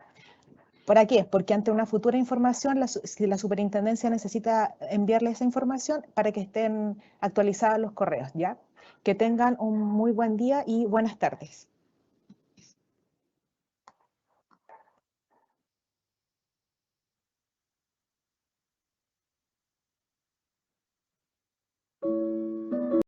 [SPEAKER 1] ¿Para qué? Porque ante una futura información, si la superintendencia necesita enviarle esa información para que estén actualizados los correos, ¿ya? Que tengan un muy buen día y buenas tardes.